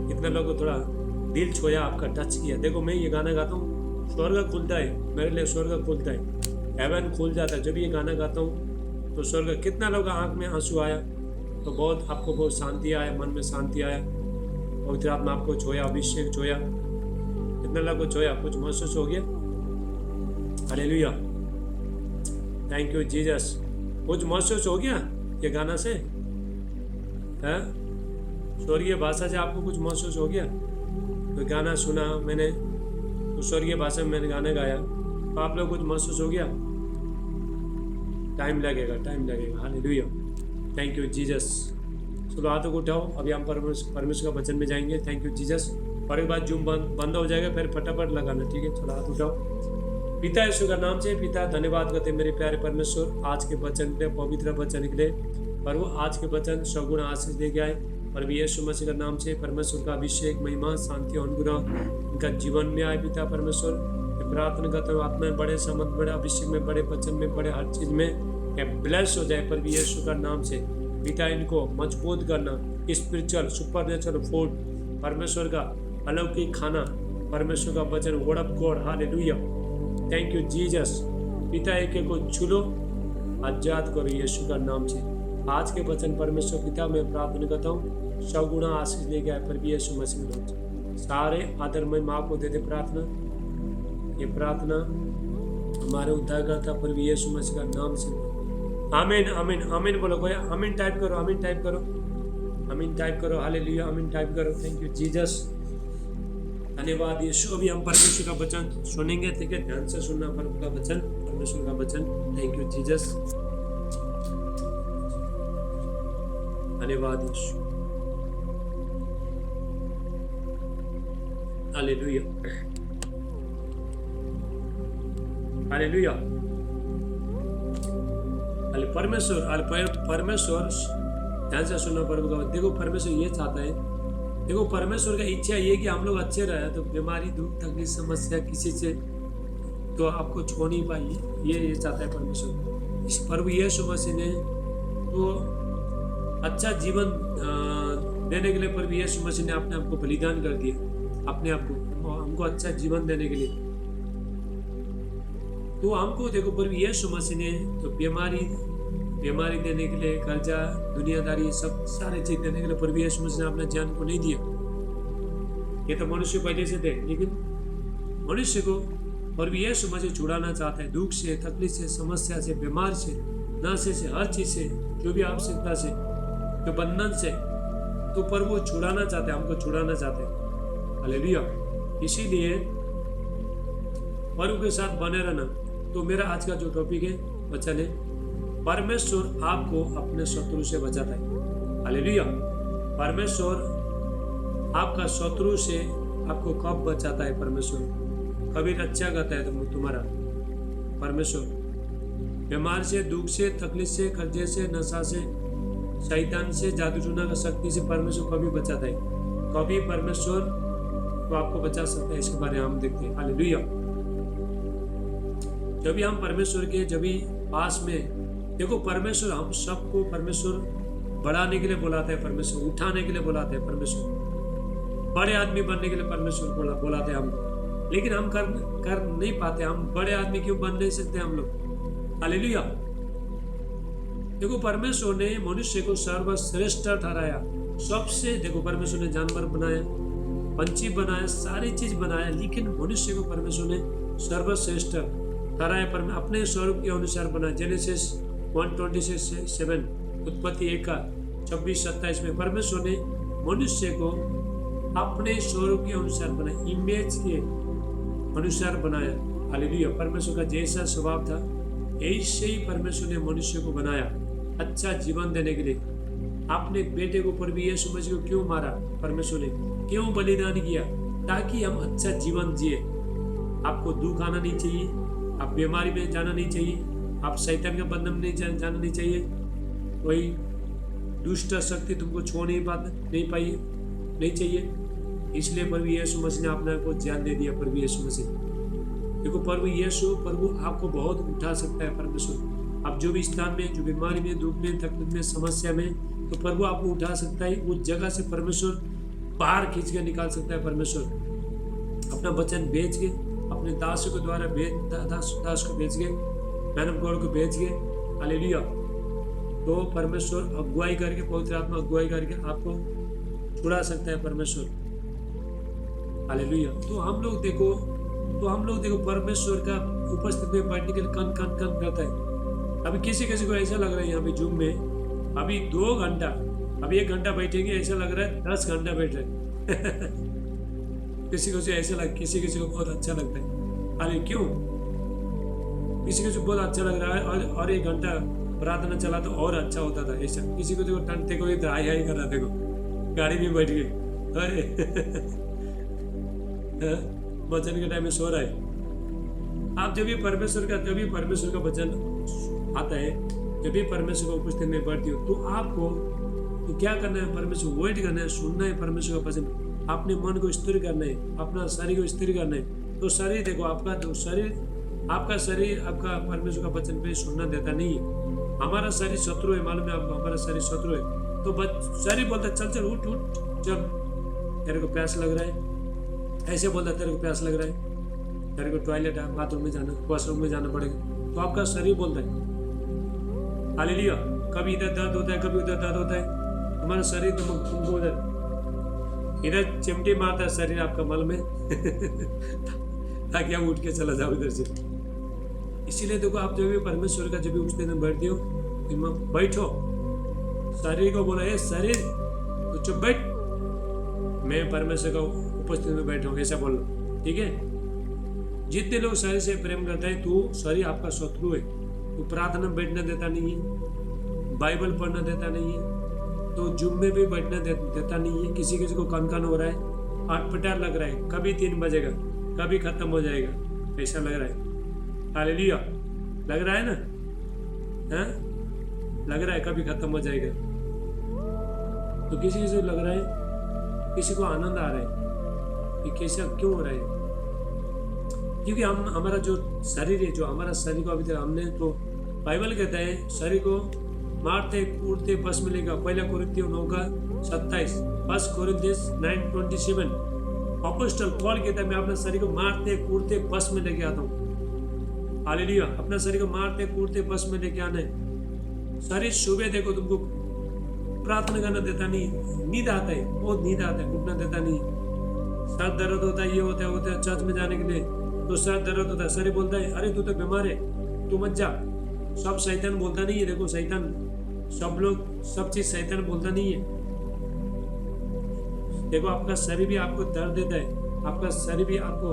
कितना लोगों को थोड़ा दिल छोया, आपका टच किया। देखो मैं ये गाना गाता हूँ, स्वर्ग खुलता है मेरे लिए, स्वर्ग खुलता है, हेवन खुल जाता है जब ये गाना गाता हूँ। तो स्वर्ग, कितना लोगों का आंख में आंसू आया, तो बहुत आपको बहुत शांति आया, मन में शांति आया, पवित्र आत्मा आपको छोया, अभिषेक छोया, कितना लोगों को छोया, कुछ महसूस हो गया। Hallelujah, thank you Jesus. कुछ महसूस हो गया ये गाना से, है स्वर्गीय भाषा से आपको कुछ महसूस हो गया। तो गाना सुना मैंने, तो स्वर्गीय भाषा में मैंने गाना गाया, तो आप लोग कुछ महसूस हो गया। टाइम लगेगा, टाइम लगेगा। Hallelujah, thank you Jesus. चलो हाथों को उठाओ, अभी हम परमेश्वर का वचन में जाएंगे। Thank you Jesus. और एक बार जूम बंद हो जाएगा, फिर फटाफट लगाना, ठीक है। चलो हाथ उठाओ। पिता यीशु का नाम से, पिता धन्यवाद करते मेरे प्यारे परमेश्वर, आज के वचन के लिए, पवित्र वचन के लिए। प्रभु आज के वचन सगुण आशीष लेके आए, प्रभु यीशु मसीह का नाम से परमेश्वर का अभिषेक, महिमा, शांति और अनुग्रह इनका जीवन में आए। पिता परमेश्वर प्रार्थना करते हुए आत्मा में बड़े, समझ बड़े, अभिषेक में बड़े, वचन में बड़े, हर चीज में ब्लेस हो जाए प्रभु यीशु का नाम से। पिता इनको मजबूत करना, स्पिरिचुअल सुपरनेचुरल फूड, परमेश्वर का अलौकिक खाना, परमेश्वर का वचन, word of God. Hallelujah, thank you Jesus. पिता एक को छुलो, आजाद करो यीशु का नाम से। आज के वचन परमेश्वर पिता में प्रार्थना करता हूँ, सगुणा आशीष लेके आए प्रभु यीशु मसीह के नाम से। सारे आदरमय माँ को देते प्रार्थना, ये प्रार्थना हमारे उद्धारकर्ता प्रभु यीशु मसीह का नाम से। आमीन, आमीन, आमीन बोलो कोई, आमीन टाइप करो, आमीन टाइप करो, आमीन टाइप करो। हालेलुया, आमीन टाइप करो। थैंक यू जीसस, धन्यवाद यीशु। अभी हम परमेश्वर का वचन सुनेंगे, ठीक है। ध्यान से सुनना प्रभु का वचन, परमेश्वर का वचन। थैंक यू जीसस, धन्यवाद यीशु। Hallelujah, hallelujah. परमेश्वर ध्यान से सुनना प्रभु का। देखो परमेश्वर ये चाहता है, देखो परमेश्वर का इच्छा ये कि हम लोग अच्छे रहे। तो बीमारी, दुख, तकलीफ, समस्या किसी से तो आपको छो नहीं पाई, ये चाहता है परमेश्वर। इस प्रभु यीशु मसीह ने तो अच्छा जीवन देने के लिए, प्रभु यीशु मसीह ने अपने आप को बलिदान कर दिया, अपने आप को हमको अच्छा जीवन देने के लिए। तो हमको देखो प्रभु यीशु मसीह ने तो बीमारी देने के लिए, कर्जा, दुनियादारी, सब सारे चीज देने के लिए प्रभु यीशु मसीह ने अपने जान को नहीं दिया। ये तो मनुष्य पहले से थे, लेकिन मनुष्य को प्रभु यीशु मसीह छुड़ाना चाहता है, दुख से, तकलीफ से, समस्या से, बीमार से, नशे से, हर चीज से, जो भी आवश्यकता से, जो बंधन से, तो प्रभु छुड़ाना चाहते हैं, हमको छुड़ाना चाहते हैं। हालेलुया। इसीलिए प्रभु के साथ बने रहना। तो मेरा आज का जो टॉपिक है, वचन है, परमेश्वर आपको अपने शत्रु से बचाता है। हालेलुया। परमेश्वर आपका शत्रु से आपको कब बचाता है? परमेश्वर कभी रक्षा करता है तुम्हारा परमेश्वर। बीमार से, दुख से, तकलीफ से, कर्जे से, नशा से, शैतान से, जादू टोना का शक्ति से परमेश्वर कभी बचाता है। कभी परमेश्वर तो आपको बचा सकता है, इसके बारे में हम देखते हैं। हालेलुया। जब भी हम परमेश्वर के जब भी पास में देखो, परमेश्वर हम सबको परमेश्वर बढ़ाने के लिए बुलाता है, परमेश्वर उठाने के लिए बुलाते हैं, परमेश्वर बड़े आदमी बनने के लिए परमेश्वर बुलाते हैं हम, लेकिन हम कर नहीं पाते। हम बड़े आदमी क्यों बन नहीं सकते हम लोग? हालेलुया। देखो, परमेश्वर ने मनुष्य को सर्वश्रेष्ठ ठहराया। सबसे देखो, परमेश्वर ने जानवर बनाया, पंछी बनाया, सारी चीज बनाया, लेकिन मनुष्य को परमेश्वर ने सर्वश्रेष्ठ ठहराया, अपने स्वरूप के अनुसार बनाया। जेनेसिस 1:26-7, उत्पत्ति 1:26-27 में परमेश्वर ने मनुष्य को अपने स्वरूप के अनुसार बनाया, इमेज के अनुसार बनाया। हालेलुया। परमेश्वर का जैसा स्वभाव था ऐसे ही परमेश्वर ने मनुष्य को बनाया, अच्छा जीवन देने के लिए। अपने बेटे को प्रभु यीशु मसीह को क्यों मारा? परमेश्वर ने क्यों बलिदान किया? ताकि हम अच्छा जीवन जिए। आपको दुख आना नहीं चाहिए, आप बीमारी में जाना नहीं चाहिए, आप शैतान के बंधन में जाना नहीं चाहिए, कोई दुष्ट शक्ति तुमको छोड़ नहीं चाहिए। इसलिए प्रभु यीशु मसीह ने अपने को जान दे दिया। प्रभु यीशु मसीह देखो, प्रभु आपको बहुत उठा सकता है। परमेश्वर आप जो भी स्थान में, जो बीमारी में, दुख में, तकलीफ में, समस्या में, तो प्रभु आपको उठा सकता है। उस जगह से परमेश्वर बाहर खींच के निकाल सकता है। परमेश्वर अपना वचन भेज के, अपने दास को द्वारा दास को भेज के, मैन ऑफ गॉड को भेज के, हालेलुया, तो परमेश्वर अगुवाई करके, पवित्र आत्मा अगुवाई करके आपको छुड़ा सकता है परमेश्वर। हालेलुया। तो हम लोग देखो परमेश्वर का उपस्थिति में बैठने के लिए कन करता है। अभी किसी को ऐसा लग रहा है यहाँ पे जूम में अभी 2 घंटा, अभी 1 घंटा बैठेंगे, ऐसा लग रहा है 10 घंटा बैठ रहे किसी को बहुत अच्छा लगता है। अरे क्यों? किसी को बहुत अच्छा लग रहा है और 1 घंटा प्रार्थना चला तो और अच्छा होता था। ऐसा किसी को देखो टंटे को इधर हाई कर रहा, देखो गाड़ी में बैठ गए, अरे वचन के टाइम में सो रहा है। आप जब भी परमेश्वर का वचन आता है, जब भी परमेश्वर का उपस्थिति में बढ़ती हो, तो आपको तो क्या करना है? परमेश्वर वेट करना है, सुनना है परमेश्वर का वचन, अपने मन को स्थिर करना है, अपना शरीर को स्थिर करना है। तो शरीर देखो, आपका शरीर आपका परमेश्वर का वचन पे सुनना देता नहीं है। हमारा शरीर शत्रु है, मालूम है आपको? हमारा शरीर शत्रु है। तो शरीर बोलता है चल उठ चल, तेरे को प्यास लग रहा है, ऐसे बोलता है तेरे को प्यास लग रहा है, तेरे को टॉयलेट बाथरूम में जाना, वॉशरूम में जाना पड़ेगा। तो आपका शरीर बोलता है। हालेलुया। कभी इधर दर्द होता है, कभी उधर दर्द होता है, तुम्हारा शरीर तुमको इधर चिमटी मारता है शरीर आपका मल में ताकि आप उठ के चला जाओ इधर से। इसीलिए देखो, आप जब भी परमेश्वर का जब भी उपस्थिति में बैठते हो, बैठो, शरीर को बोला, शरीर तो चुप बैठ, मैं परमेश्वर का उपस्थिति में बैठा हूँ, ऐसा बोल लो, ठीक है? जितने लोग शरीर से प्रेम करते हैं, तो शरीर आपका शत्रु है। तो प्रार्थना बैठना देता नहीं है, बाइबल पढ़ना देता नहीं है, तो जुम में भी बैठना देता नहीं है। किसी को कन हो रहा है, आटपटार लग रहा है, कभी 3 बजेगा, कभी खत्म हो जाएगा, ऐसा लग रहा है। हालेलुया। लग रहा है ना? हाँ, लग रहा है कभी खत्म हो जाएगा। तो किसी से लग रहा है, किसी को आनंद आ रहा है, ये कैसा क्यों हो रहा है? क्योंकि हमारा जो शरीर है, जो हमारा शरीर को अभी तक हमने, तो बाइबल कहता है शरीर को मारते कूटते बस में लेगा। 1 कोरिन्थियों 9:27, 1 कोरिन्थियों 9:27, अपोस्टल पॉल कहता है मैं अपने शरीर को मारते कूटते बस में लेके आता हूँ। हालेलुया। अपना शरीर को मारते कूटते बस में लेके आना है। शरीर सुबह देखो तुमको प्रार्थना करना देता नहीं, नींद आता है, बहुत नींद आता है, उठना देता नहीं, सर दर्द होता है, ये होता है चर्च में जाने के लिए तो सर दर्द होता है, शरीर बोलता है अरे तू तो बीमार है, तू मत जा। सब शैतान बोलता नहीं है, देखो शैतान, सब चीज शैतान बोलता नहीं है। देखो आपका शरीर भी आपको दर्द देता है, आपका शरीर भी आपको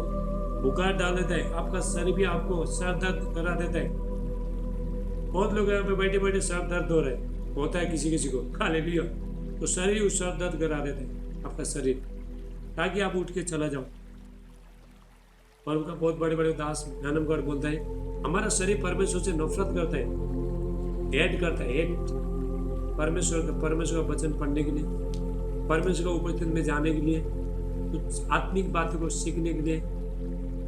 बुखार डाल देता है, आपका शरीर भी आपको सर दर्द करा देता है। बहुत लोग यहाँ पे बैठे बैठे सर दर्द हो रहा है, होता है किसी किसी को, हालेलुया। तो शरीर उस सर दर्द करा देते हैं आपका शरीर, ताकि आप उठ के चला जाओ। और उनका बहुत बड़े बड़े दास ज्ञानमगढ़ बोलता है, हमारा शरीर परमेश्वर से नफरत करता है, हेट करता है, हेट परमेश्वर का वचन पढ़ने के लिए, परमेश्वर का उपस्थिति में जाने के लिए, कुछ आत्मिक बातों को सीखने के लिए,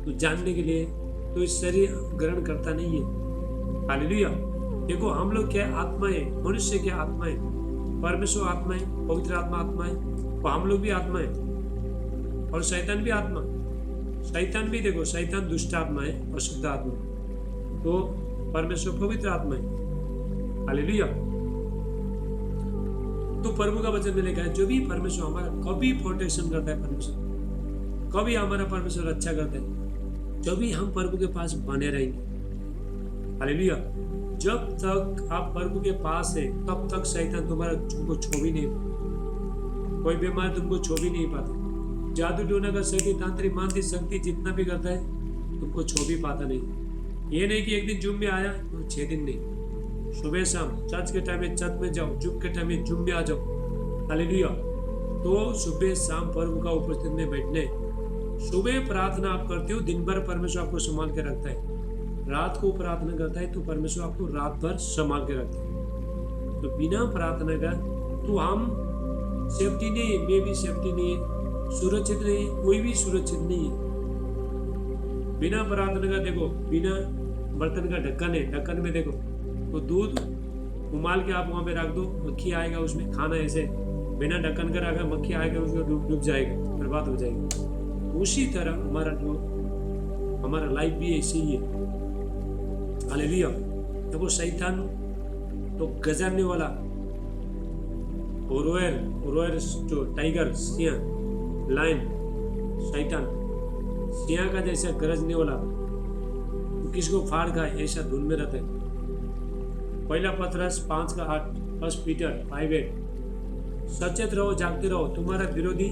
कुछ जानने के लिए, तो इस शरीर ग्रहण करता नहीं है। हालेलुया। देखो हम लोग क्या आत्मा है, मनुष्य क्या आत्मा है, परमेश्वर आत्मा है, पवित्र आत्मा है, और हम लोग भी आत्मा है, और शैतान भी आत्मा। शैतान भी देखो, शैतान दुष्ट आत्मा है, अशुद्ध आत्मा, तो परमेश्वर पवित्र आत्मा है। हालेलुया। तो प्रभु का वचन में लिखा है, जो भी परमेश्वर हमारा कभी प्रोटेक्शन करता है, परमेश्वर कभी हमारा परमेश्वर अच्छा करता है, जब भी हम प्रभु के पास बने रहेंगे। हालेलुया। जब तक आप प्रभु के पास है, तब तक शैतान तुमको छू भी नहीं, कोई बीमार तुमको छू भी नहीं पाता। जादू टोना का शक्ति, तांत्रिक मांत्रिक शक्ति जितना भी करता है, तुमको छू भी पाता नहीं। ये नहीं कि एक दिन जुम में आया तो 6 दिन नहीं, सुबह शाम चर्च के टाइम में चर्च में जाओ, जुम के टाइम में जुम में आ जाओ। हालेलुया। तो सुबह शाम प्रभु का उपस्थिति में बैठने, सुबह प्रार्थना आप करते हो, दिन भर परमेश्वर आपको संभाल के रखता है। रात को प्रार्थना करता है तो परमेश्वर आपको रात भर संभाल के रखता है। तो बिना प्रार्थना का तो हम सेफ्टी नहीं है, मैं भी सेफ्टी नहीं है, सुरक्षित नहीं है, कोई भी सुरक्षित नहीं है। बिना प्रार्थना का देखो, बिना बर्तन का ढक्कन है, ढक्कन में देखो तो दूध उबाल के आप वहाँ पे रख दो, मक्खी आएगा उसमें, खाना ऐसे बिना ढक्कन का रखा, मक्खी आएगा उसमें डूब जाएगा, बर्बाद हो जाएगा। उसी तरह हमारा लाइफ भी ऐसे ही है। हालेलुया। देखो शैतान तो गजरने वाला, रोयर जो टाइगर, सिंह, लायन, शैतान सिंह का जैसा गरजने वाला, तो किसको फाड़ खाए ऐसा धुन में रहता है। पहला पतरस 5:8, 1 पीटर 5:8, सचेत रहो, जागते रहो, तुम्हारा विरोधी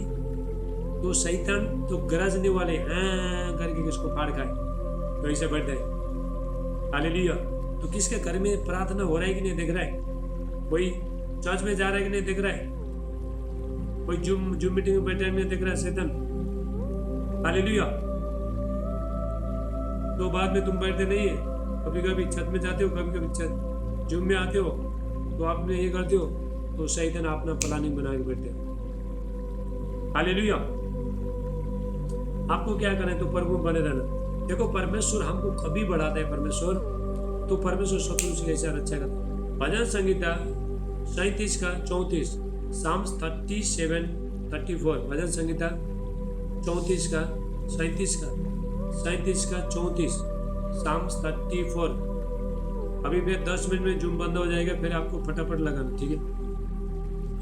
तो शैतान तो गरजने वाले हाँ करके किसको फाड़ खाए, तो ऐसे बैठता है। हालेलुया। तो किसके घर में प्रार्थना हो रहा है कि नहीं देख रहा है, कोई चर्च में जा रहा है कि नहीं देख रहा है, कोई जूम मीटिंग में बैठा नहीं देख रहा है शैतान। हालेलुया। तो बाद में तुम बैठते नहीं है, कभी कभी छत में जाते हो, कभी कभी छत जूम में आते हो, तो आपने ये करते हो, तो शैतान अपना प्लानिंग बना के बैठते हो। हालेलुया। आपको क्या करना है, तो प्रभु बने रहना। देखो परमेश्वर हमको कभी बढ़ाता है, परमेश्वर तो परमेश्वर शत्रु से कैसे रक्षा करता है। भजन संहिता 37:34, साम्स 37:34, भजन संहिता 37:34, साम्स 34। अभी फिर 10 मिनट में जूम बंद हो जाएगा, फिर आपको फटाफट लगाना, ठीक है।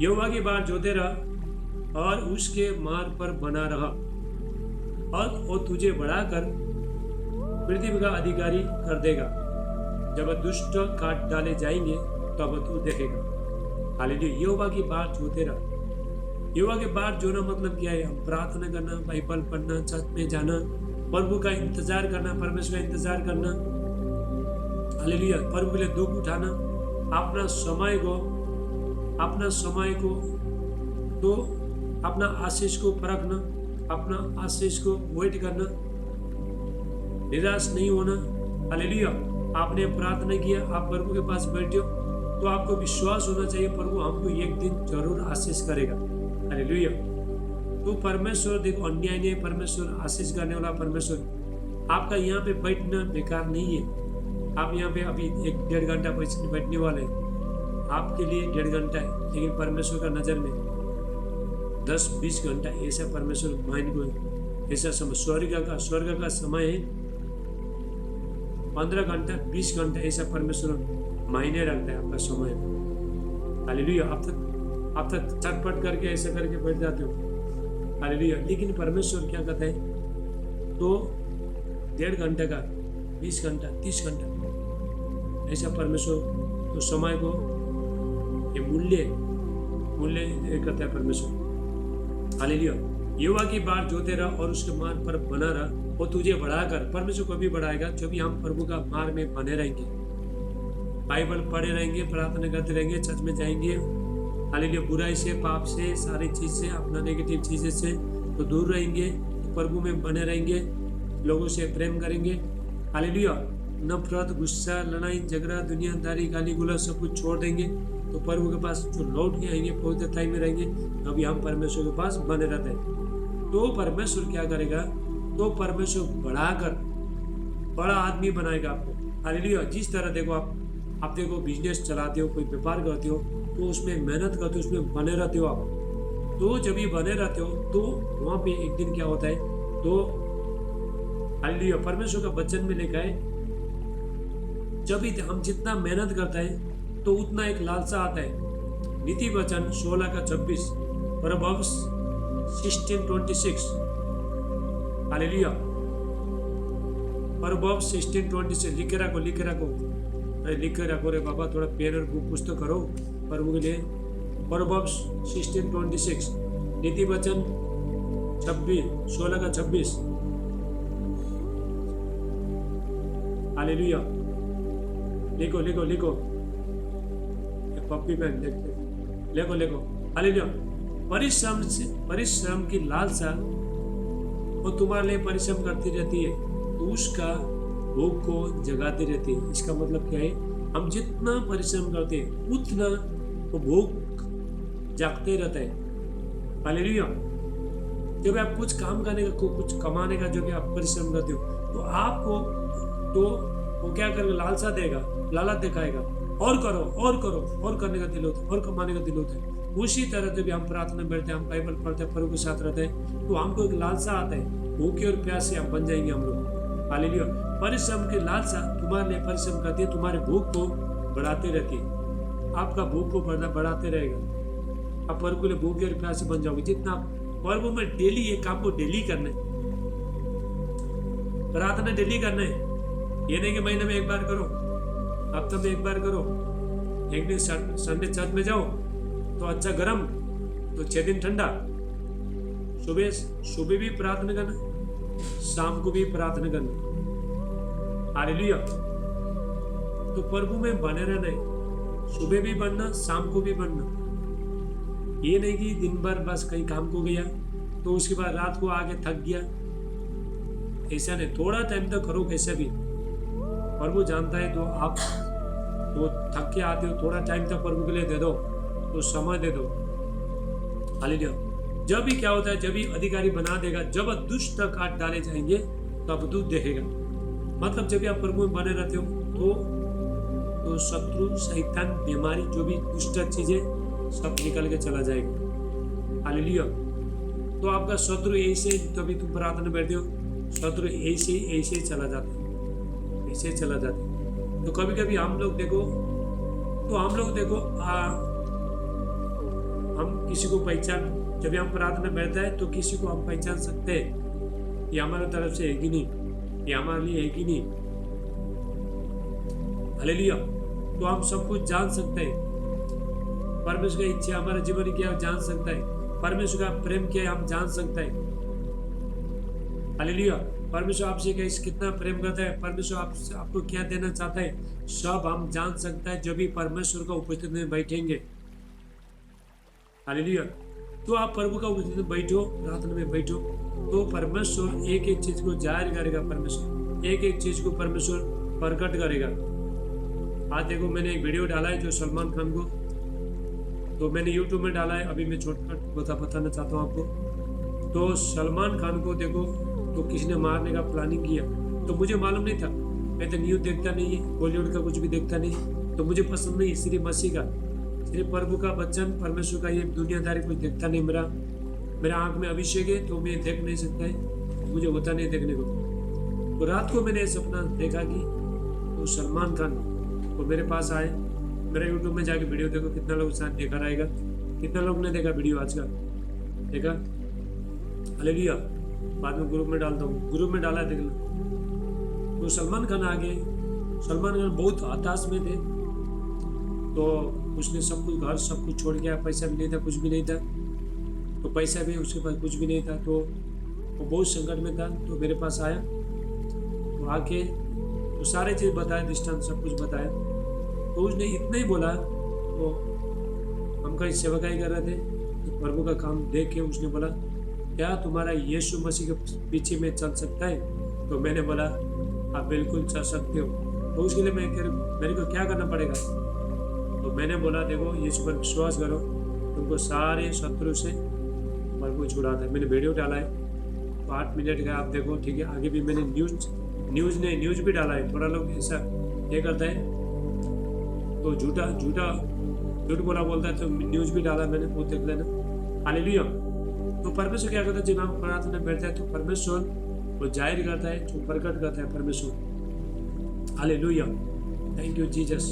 यहोवा की बात जोते रह और उसके मार्ग पर बना रहा, और वो तुझे बढ़ाकर पृथ्वी का अधिकारी कर देगा। जब दुष्ट काट डाले जाएंगे तब तू देखेगा। हालेलुया। यहोवा की बात जोते रह। यहोवा की बात जोना मतलब क्या है, हम प्रार्थना करना, बाइबल पढ़ना, चर्च में जाना, प्रभु का इंतजार करना, परमेश्वर का इंतजार करना। हालेलुया। प्रभु के लिए दुख उठाना, अपना समय को तो अपना आशीष को परखना, अपना आशीष को वेट करना, निराश नहीं होना। हालेलुया। आपने प्रार्थना किया, आप प्रभु के पास बैठे हो, तो आपको विश्वास होना चाहिए प्रभु हमको एक दिन जरूर आशीष करेगा। हालेलुया। तो परमेश्वर देखो अन्याय नहीं, परमेश्वर आशीष करने वाला परमेश्वर। आपका यहाँ पे बैठना बेकार नहीं है। आप यहाँ पे अभी 1-1.5 घंटा बैठने वाले हैं, आपके लिए 1.5 घंटा है, लेकिन परमेश्वर का नजर में 10-20 घंटा ऐसा परमेश्वर माइंड को ऐसा समय, स्वर्ग का समय है 15 घंटा 20 घंटा, ऐसा परमेश्वर मायने रखता है आपका समय। हालेलुया। आप तक चटपट करके ऐसा करके बैठ जाते हो। हालेलुया। लेकिन परमेश्वर क्या कहता है, तो 1.5 घंटे का 20 घंटा 30 घंटा ऐसा परमेश्वर तो समय को ये मूल्य करता है परमेश्वर। हालेलुया। युवा की बात जोते रह और उसके मार्ग पर बना रह, वो तुझे बढ़ाकर परमेश्वर को भी बढ़ाएगा। जो भी हम प्रभु का मार्ग में बने रहेंगे, बाइबल पढ़े रहेंगे, प्रार्थना करते रहेंगे, चर्च में जाएंगे, हालेलुया, बुराई से, पाप से, सारी चीज से, अपना नेगेटिव चीजें से तो दूर रहेंगे, तो प्रभु में बने रहेंगे, लोगों से प्रेम करेंगे, हालेलुया, नफरत, गुस्सा, लड़ाई, झगड़ा, दुनियादारी, गाली गुलाज सब कुछ छोड़ देंगे, तो प्रभु के पास जो लौट के आएंगे, पवित्रताई में रहेंगे, अभी हम परमेश्वर के पास बने रहते हैं। तो परमेश्वर क्या करेगा? तो परमेश्वर बढ़ाकर बड़ा आदमी बनाएगा आपको, हालेलुया। जिस तरह देखो आप देखो बिजनेस चलाते हो, कोई व्यापार करते हो, तो उसमें मेहनत करते हो, उसमें बने रहते हो आप, तो जब ये बने रहते हो तो वहाँ पे एक दिन क्या होता है, तो हालेलुया, परमेश्वर का वचन में लिखा है, जब भी हम जितना मेहनत करता है तो उतना एक लालसा आता है। नीति वचन 16:26, प्रोवर्ब्स 16:26, हालेलुया, प्रोवर्ब्स 16:26 लिखे रखो, अरे लिखे रखो रे बाबा, थोड़ा पेन और बुक कुछ तो करो प्रभु के लिए। प्रोवर्ब्स 16:26, नीति वचन 16:26, हालेलुया, लिखो पप्पी पेन देखते, लिखो, हालेलुया। परिश्रम की लालसा वो तुम्हारे लिए परिश्रम करती रहती है, तो उसका भूख को जगाती रहती है। इसका मतलब क्या है? हम जितना परिश्रम करते हैं उतना वो भूख जागते रहता है, हालेलुया। जब आप कुछ काम करने का, कुछ कमाने का जो भी आप परिश्रम करते हो, तो आपको तो वो क्या करेगा? लालसा देगा, लालच दिखाएगा, और करो, और करने का दिल होता है, और कमाने का दिल होता है। उसी तरह जब हम प्रार्थना बैठते हैं, हम बाइबल पढ़ते हैं, प्रभु के साथ रहते हैं, तो हमको एक लालसा आता है, भूखे और प्यासे हम बन जाएंगे हम लोग, हालेलुया। परिश्रम की लालसा तुम्हारे लिए परिश्रम करती है, तुम्हारे भूख को बढ़ाते रहती है, आपका भूख को बढ़ाते रहेगा। आप प्रभु के लिए भूखे और प्यासे बन जाओगे। जितना प्रभु में डेली ये काम को डेली करना है, प्रार्थना डेली करना है। ये नहीं कि महीने में एक बार करो, हफ्ते में एक बार करो, एक दिन संडे चर्च में जाओ तो अच्छा गर्म, तो 6 दिन ठंडा। सुबह भी प्रार्थना करना, शाम को भी प्रार्थना करना, हालेलुया। तो प्रभु में बने रहना है, सुबह भी बनना, शाम को भी बनना। ये नहीं कि दिन भर बस कहीं काम को गया तो उसके बाद रात को आके थक गया, ऐसा नहीं। थोड़ा टाइम तक करो कैसे भी, प्रभु जानता है। तो आप तो थक के आते हो, थोड़ा टाइम तक प्रभु के लिए दे दो, तो समय दे दो, हालेलुया। जब भी क्या होता है, जब भी अधिकारी बना देगा, जब दुष्ट काट डाले जाएंगे तब दूध देखेगा। मतलब जब भी आप प्रभु में बने रहते हो तो शत्रु, शैतान, बीमारी, जो भी दुष्ट चीजें सब निकल के चला जाएगा, हालेलुया। तो आपका शत्रु ऐसे, तभी तुम प्रार्थना बैठते हो, शत्रु ऐसे चला जाता है, ऐसे चला जाता है। तो कभी कभी हम लोग देखो हम किसी को पहचान, जब हम प्रार्थना बैठता है तो किसी को हम पहचान सकते हैं, ये हमारे तरफ से है कि नहीं, ये हमारे लिए है कि नहीं, हालेलुया। तो हम सब कुछ जान सकते हैं, परमेश्वर की इच्छा हमारे जीवन की हम जान सकते हैं, परमेश्वर का प्रेम क्या हम जान सकते हैं, हालेलुया। परमेश्वर आपसे कितना प्रेम करता है, परमेश्वर आपको क्या देना चाहता है, सब हम जान सकते हैं जब भी परमेश्वर का उपस्थिति में बैठेंगे, हालेलुया। तो आप प्रभु का उपस्थिति में बैठो, प्रार्थना में बैठो, तो परमेश्वर एक एक चीज को जाहिर करेगा, परमेश्वर एक एक चीज को परमेश्वर प्रकट करेगा। आज देखो मैंने एक वीडियो डाला है जो सलमान खान को, तो मैंने यूट्यूब में डाला है, अभी मैं छोटा बताना चाहता हूँ आपको। तो सलमान खान को देखो, तो किसी ने मारने का प्लानिंग किया, तो मुझे मालूम नहीं था, मैं तो न्यूज देखता नहीं है, बॉलीवुड का कुछ भी देखता नहीं, तो मुझे पसंद नहीं सिर्फ मसीह का, सिर्फ प्रभु का वचन, परमेश्वर का, ये दुनियादारी कुछ देखता नहीं। मेरा आंख में अभिषेक है तो मैं देख नहीं सकता है, मुझे होता नहीं देखने को। तो रात को मैंने सपना देखा कि तो सलमान खान वो मेरे पास आए, मेरा यूट्यूब में जाके वीडियो देखो, कितना लोग साथ देखा रहेगा, कितना लोग ने देखा वीडियो आज का, देखा, हालेलुया। बाद में ग्रुप में डालता हूँ, ग्रुप में डाला देखना। तो सलमान खान आगे, सलमान खान बहुत हताश में थे, तो उसने सब कुछ, घर सब कुछ छोड़ गया, पैसा भी नहीं था, कुछ भी नहीं था, तो पैसा भी उसके पास कुछ भी नहीं था, तो वो बहुत संकट में था। तो मेरे पास आया, तो आके तो सारे चीज़ बताया, दृष्टांत सब कुछ बताया। तो उसने इतना ही बोला, तो हम कहीं सेवकाई कर रहे थे, तो प्रभु का काम देख के उसने बोला, क्या तुम्हारा यीशु मसीह के पीछे में चल सकता है? तो मैंने बोला, आप बिल्कुल चल सकते हो। तो उसके लिए मेरे को क्या करना पड़ेगा? तो मैंने बोला, देखो यीशु पर विश्वास करो, तुमको सारे शत्रु से प्रभु छुड़ाता है। मैंने वीडियो डाला है, तो 8 मिनट का, आप देखो, ठीक है। आगे भी मैंने न्यूज़ भी डाला है। थोड़ा लोग ऐसा ये करता है, तो झूठ बोलता है, तो न्यूज़ भी डाला मैंने, वो देख लेना। हालेलुया। तो परमेश्वर क्या करता है, जब हम प्रार्थना में बैठते हैं, तो परमेश्वर वो जाहिर करता है, जो प्रकट करता है परमेश्वर। हालेलुया। Thank you Jesus.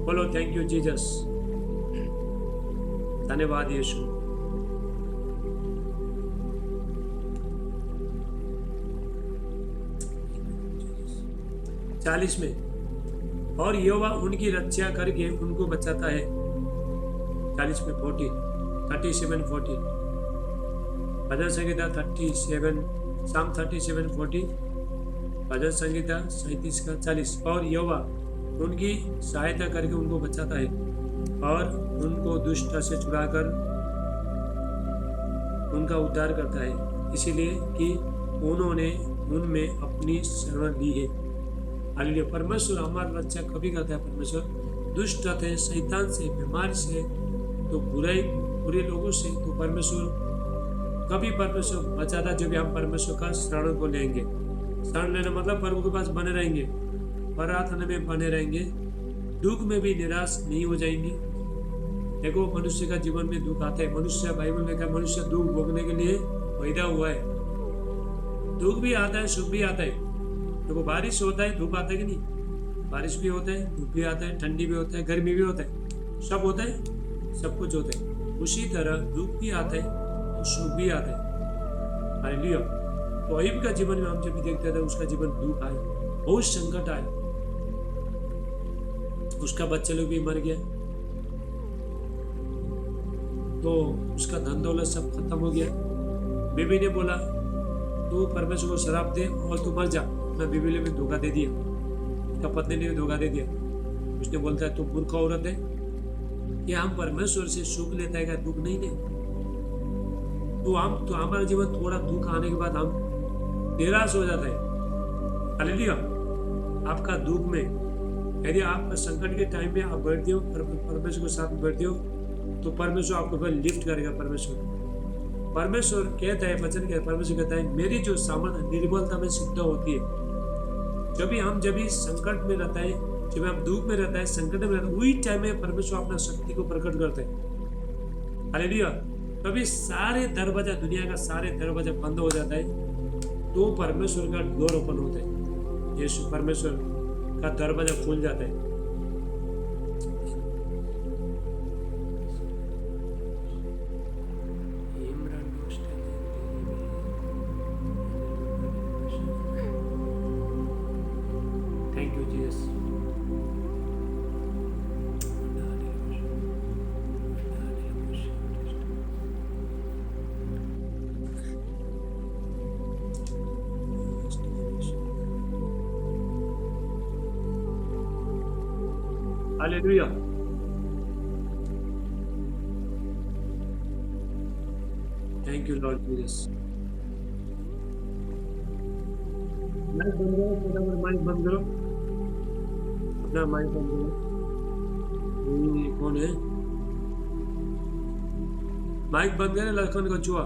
बोलो थैंक यू जीसस। धन्यवाद यीशु। चालीस में, और यहोवा उनकी रक्षा करके उनको बचाता है। 40 में 37:40 भजन संगीता 37, Psalm 37:40, भजन संगीता 37 का 40। और यहोवा उनकी सहायता करके उनको बचाता है और उनको दुष्ट से छुड़ाकर उनका उद्धार करता है, इसीलिए कि उन्होंने उनमें अपनी शरण ली है। हालेलुया। परमेश्वर हमारी रक्षा कभी करता है। परमेश्वर दुष्ट थे, शैतान से, बीमारी से, तो बुरे लोगों से, तो परमेश्वर कभी बचाता जब भी हम परमेश्वर का शरण को लेंगे। शरण लेना मतलब प्रभु के पास बने रहेंगे, प्रार्थना में बने रहेंगे, दुख में भी निराश नहीं हो जाएंगे। देखो मनुष्य का जीवन में दुख आता है। मनुष्य, बाइबल में कहा, मनुष्य दुख भोगने के लिए पैदा हुआ है। दुख भी आता है, सुख भी आता है। देखो बारिश होता है, धूप आता है कि नहीं? बारिश भी होता है, धूप भी आता है, ठंडी भी होता है, गर्मी भी होता है, सब होता है, सब कुछ होता है। उसी तरह दुख भी आता है तो सुख भी आता है। हालेलुया। तो अय्यूब का जीवन में हम जब भी देखते थे, उसका जीवन दुख आए, बहुत संकट आए, उसका बच्चे लोग भी मर गया, तो उसका धन दौलत सब खत्म हो गया। बीबी ने बोला, तू परमेश्वर को शराब दे और तू मर जा। अपना बीबी में धोखा दे दिया, उसका पत्नी ने धोखा दे दिया। उसने बोलता है, तू मूर्ख औरत है, क्या हम परमेश्वर से सुख लेता है, क्या दुख नहीं ले? तो हमारा जीवन थोड़ा दुख आने के बाद हम निराश हो जाता है। हालेलुया। आपका दुख में, यदि आप संकट के टाइम में आप बैठते हो, परमेश्वर के साथ बैठते हो, तो परमेश्वर आपको लिफ्ट करेगा। परमेश्वर कहता है, वचन कहता है, परमेश्वर कहता है, मेरी जो सामर्थ निर्बलता में सिद्ध होती है। जब भी संकट में रहता है, जब हम दुख में रहता है, संकट में रहता है, वही टाइम में परमेश्वर अपना शक्ति को प्रकट करता है। हालेलुया। तभी सारे दरवाजा, दुनिया का सारे दरवाजा बंद हो जाता है, तो परमेश्वर का डोर ओपन होता है। यीशु परमेश्वर का दरवाजा खुल जाता है। Thank you Jesus. Hallelujah. Thank you Lord Jesus. Mike बंद करो, फटाफट माइक बंद करो, अपना माइक बंद करो। ये कौन है? माइक बंद करे, लखन को चुआ।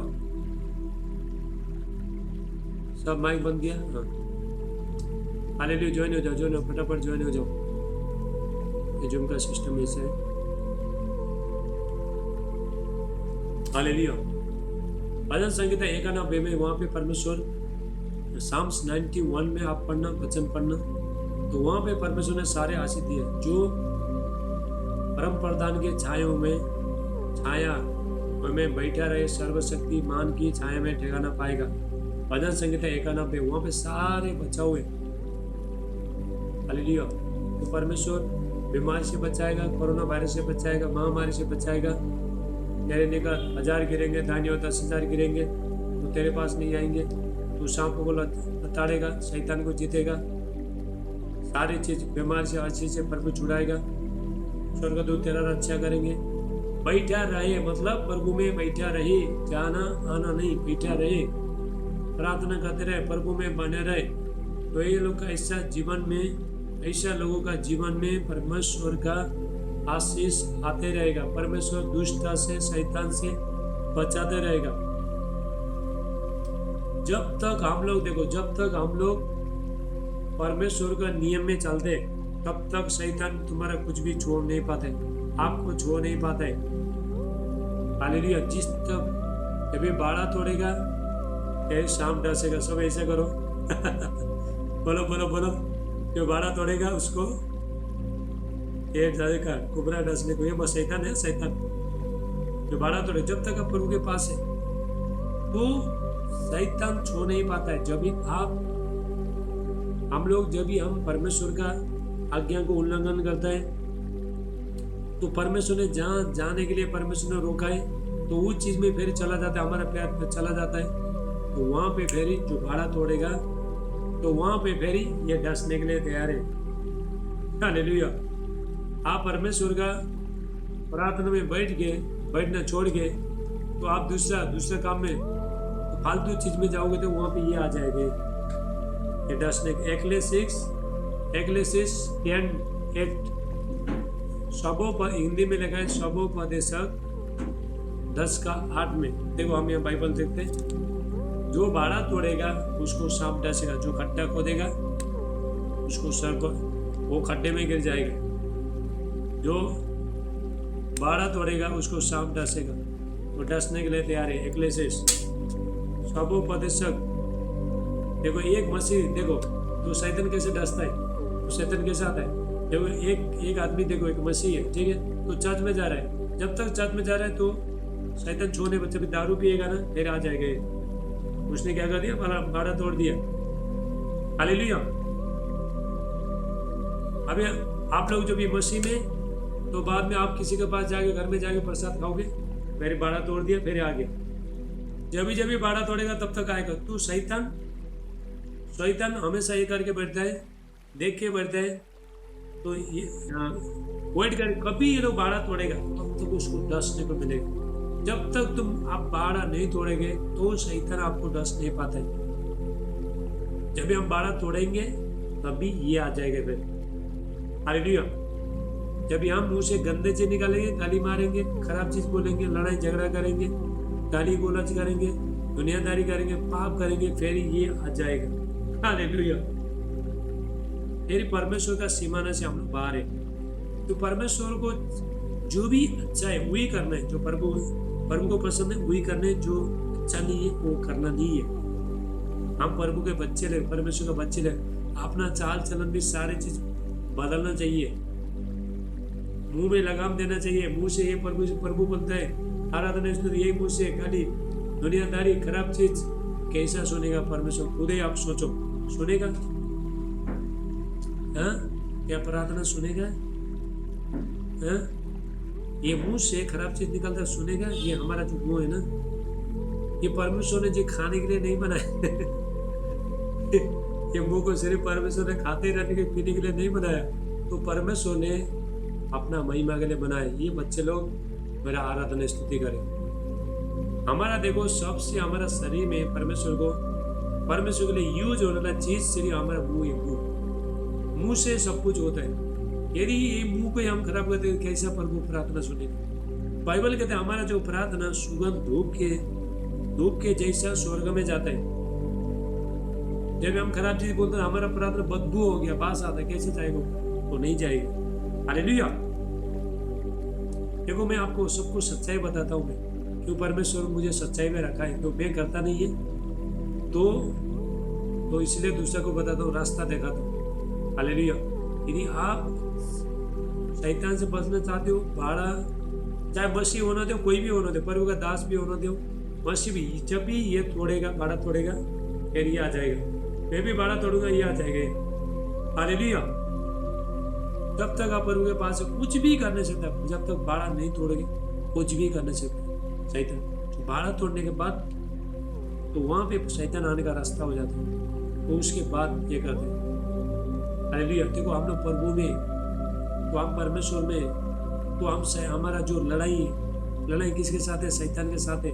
सब माइक बंद किया। हाँ, हालेलुया। ज्वाइन हो जाओ, फटाफट ज्वाइन हो जाओ। ये जूम का सिस्टम ऐसा है। हालेलुया। भजन संगीता 91 में, वहाँ पे परमेश्वर, साम्स 91 में आप पढ़ना, वचन पढ़ना, तो वहाँ पे परमेश्वर ने सारे आशीष दिए। जो परम प्रधान के छाया में बैठा रहे, सर्वशक्ति मान की छाया में ठिकाना पाएगा। भजन संगीता 91, वहाँ पे सारे बचा हुए। हालेलुया। तो परमेश्वर बीमारी से बचाएगा, कोरोना वायरस से बचाएगा, महामारी से बचाएगा, मेरे निकट 1000 गिरेंगे, दाहिनी ओर 10,000 गिरेंगे तो तेरे पास नहीं आएंगे। तू सांपों को लताड़ेगा, शैतान को जीतेगा, सारी चीज बीमारी से, हर चीज से प्रभु छुड़ाएगा, स्वर्गदूत तेरा रक्षा करेंगे। बैठा रहे मतलब प्रभु में बैठा रहे, जाना आना नहीं, बैठा रहे, प्रार्थना करते रहे, प्रभु में बने रहे। तो ये लोग का ऐसा जीवन में, ऐसा लोगों का जीवन में परमेश्वर का आशीष आते रहेगा। परमेश्वर दुष्टता से, शैतान से बचाते रहेगा। जब तक हम लोग देखो, जब तक हम लोग परमेश्वर का नियम में चलते, तब तक शैतान तुम्हारा कुछ भी छोड़ नहीं पाते, आपको छोड़ नहीं पाता है। हालेलुया। जिस तक जब ये बाड़ा तोड़ेगा फिर शाम डसेगा। सब ऐसे करो बोलो बोलो बोलो। जो बाड़ा तोड़ेगा उसको जाएगा कुबरा डसने को। ये बस शैतान है, शैतान जो बाड़ा तोड़े। जब तक आप प्रभु के पास है तो शैतान छू नहीं पाता है। जब भी हम लोग जब भी हम परमेश्वर का आज्ञा को उल्लंघन करता है तो परमेश्वर ने जहाँ जाने के लिए परमेश्वर ने रोका है तो उस चीज में फिर चला जाता है, हमारा प्यार चला जाता है। तो वहां पे फिर जो बाड़ा तोड़ेगा तो वहां पे फिर ये डसने के लिए तैयार है। हालेलुया। आप परमेश्वर का प्रार्थना में बैठना छोड़ के तो आप दूसरा काम में तो फालतू चीज में जाओगे तो वहां पे ये आ जाएंगे, ये डसने। एक्लेसिस 10:8 हिंदी में लिखा है सबोपदेशक 10:8 में। देखो हम यहाँ बाइबल देखते हैं। जो बाड़ा तोड़ेगा उसको सांप डसेगा, जो खड्डा खोदेगा उसको सर्प वो खड्डे में गिर जाएगा। जो बाड़ा तोड़ेगा उसको सांप डसेगा, वो डसने के लिए तैयार है। एक्लेसिस सबोपदेशक। देखो एक मसीह, देखो तो शैतान कैसे डसता है, तो शैतान कैसे आता है। देखो एक आदमी, देखो एक मसीह है, ठीक है, तो चर्च में जा रहा है। जब तक चर्च में जा रहा है तो शैतान छोड़ने बच्चे भी दारू पिएगा ना, फिर आ जाएगा। उसने क्या कर दिया, बाड़ा तोड़ दिया। हालेलुया। अभी आप लोग जब ये मसीह में तो बाद में आप किसी के पास जाके घर में जाके प्रसाद खाओगे, मेरे बाड़ा तोड़ दिया, फिर आ गया। जब भी बाड़ा तोड़ेगा तब तक आएगा। तो शैतान हमेशा ये करके बैठता है, देख के बैठता है। तो ये वेट कर, कभी ये लोग बाड़ा तोड़ेगा तब तक उसको डसने को मिलेगा। जब तक आप बाड़ा नहीं तोड़ेंगे तो शैतान आपको डस नहीं पाता है। जब भी हम बाड़ा तोड़ेंगे तभी ये आ जाएगा फिर। हालेलुया। जब भी हम मुंह से गंदे चीज निकालेंगे, गाली मारेंगे, खराब चीज बोलेंगे, लड़ाई झगड़ा करेंगे, गाली गोलच करेंगे, दुनियादारी करेंगे, पाप करेंगे, फिर ये आ जाएगा। हालेलुया। फिर परमेश्वर का सीमाना से हम लोग बाहर है। तो परमेश्वर को जो भी अच्छा है वही करना है, जो प्रभु को पसंद है वही करना है। जो अच्छा नहीं है वो करना नहीं है। हम प्रभु के बच्चे ले, परमेश्वर का बच्चे ले, अपना चाल चलन भी सारी चीज बदलना चाहिए। मुंह में लगाम देना चाहिए। मुंह से ये प्रभु बोलता है, आराधना स्तुति, यही मुंह से गाली, दुनियादारी, खराब चीज कैसा सुनेगा परमेश्वर? खुद ही आप सोचो, सुनेगा? हाँ, क्या प्रार्थना सुनेगा? हाँ, ये मुंह से खराब चीज निकलता है, सुनेगा? ये हमारा जो मुंह है ना, ये परमेश्वर ने जो खाने के लिए नहीं बनाया ये मुंह को सिर्फ परमेश्वर ने खाते रहने के पीने के लिए नहीं बनाया, तो परमेश्वर ने अपना महिमा के लिए बनाया। ये बच्चे लोग मेरा आराधना स्तुति करें। हमारा देखो सबसे हमारा शरीर में परमेश्वर के लिए यूज होने वाला चीज सिर्फ हमारा मुंह है। मुंह से सब कुछ होता है। यदि ये मुंह को हम खराब करते हैं, कैसा प्रभु प्रार्थना सुनेगा? बाइबल कहते हैं हमारा जो प्रार्थना सुगंध धूप के जैसा स्वर्ग में जाता है। जब हम खराब चीज बोलते हैं, हमारा प्रार्थना बदबू हो गया, बास आता है, कैसे जाएगा? तो नहीं जाएगा। हालेलुया। देखो मैं आपको सबको सच्चाई बताता हूँ, मैं क्यों परमेश्वर मुझे सच्चाई में रखा है, तो मैं करता नहीं है तो इसलिए दूसरा को बताता हूँ, रास्ता दिखाता हूँ। हालेलुया। यदि आप शैतान से बचना चाहते हो, बाड़ा चाहे मसीह होना दो, कोई भी होना दो, प्रभु का दास भी होना दो, मसीह भी, जब भी ये तोड़ेगा, बाड़ा तोड़ेगा, फिर ये आ जाएगा। मैं भी बाड़ा तोड़ूंगा, ये आ जाएगा। हालेलुया। जब तक आप प्रभु के पास कुछ भी करने सकते, जब तक बाड़ा नहीं तोड़ोगे कुछ भी करने सकते। शैतान। तो बाड़ा तोड़ने के बाद तो वहां पे शैतान आने का रास्ता हो जाता है। तो उसके बाद ये करते हैं, हालेलुया। देखो हम लोग प्रभु में, तो हम परमेश्वर में, तो हम हमारा जो लड़ाई किसके साथ है? शैतान के साथ है।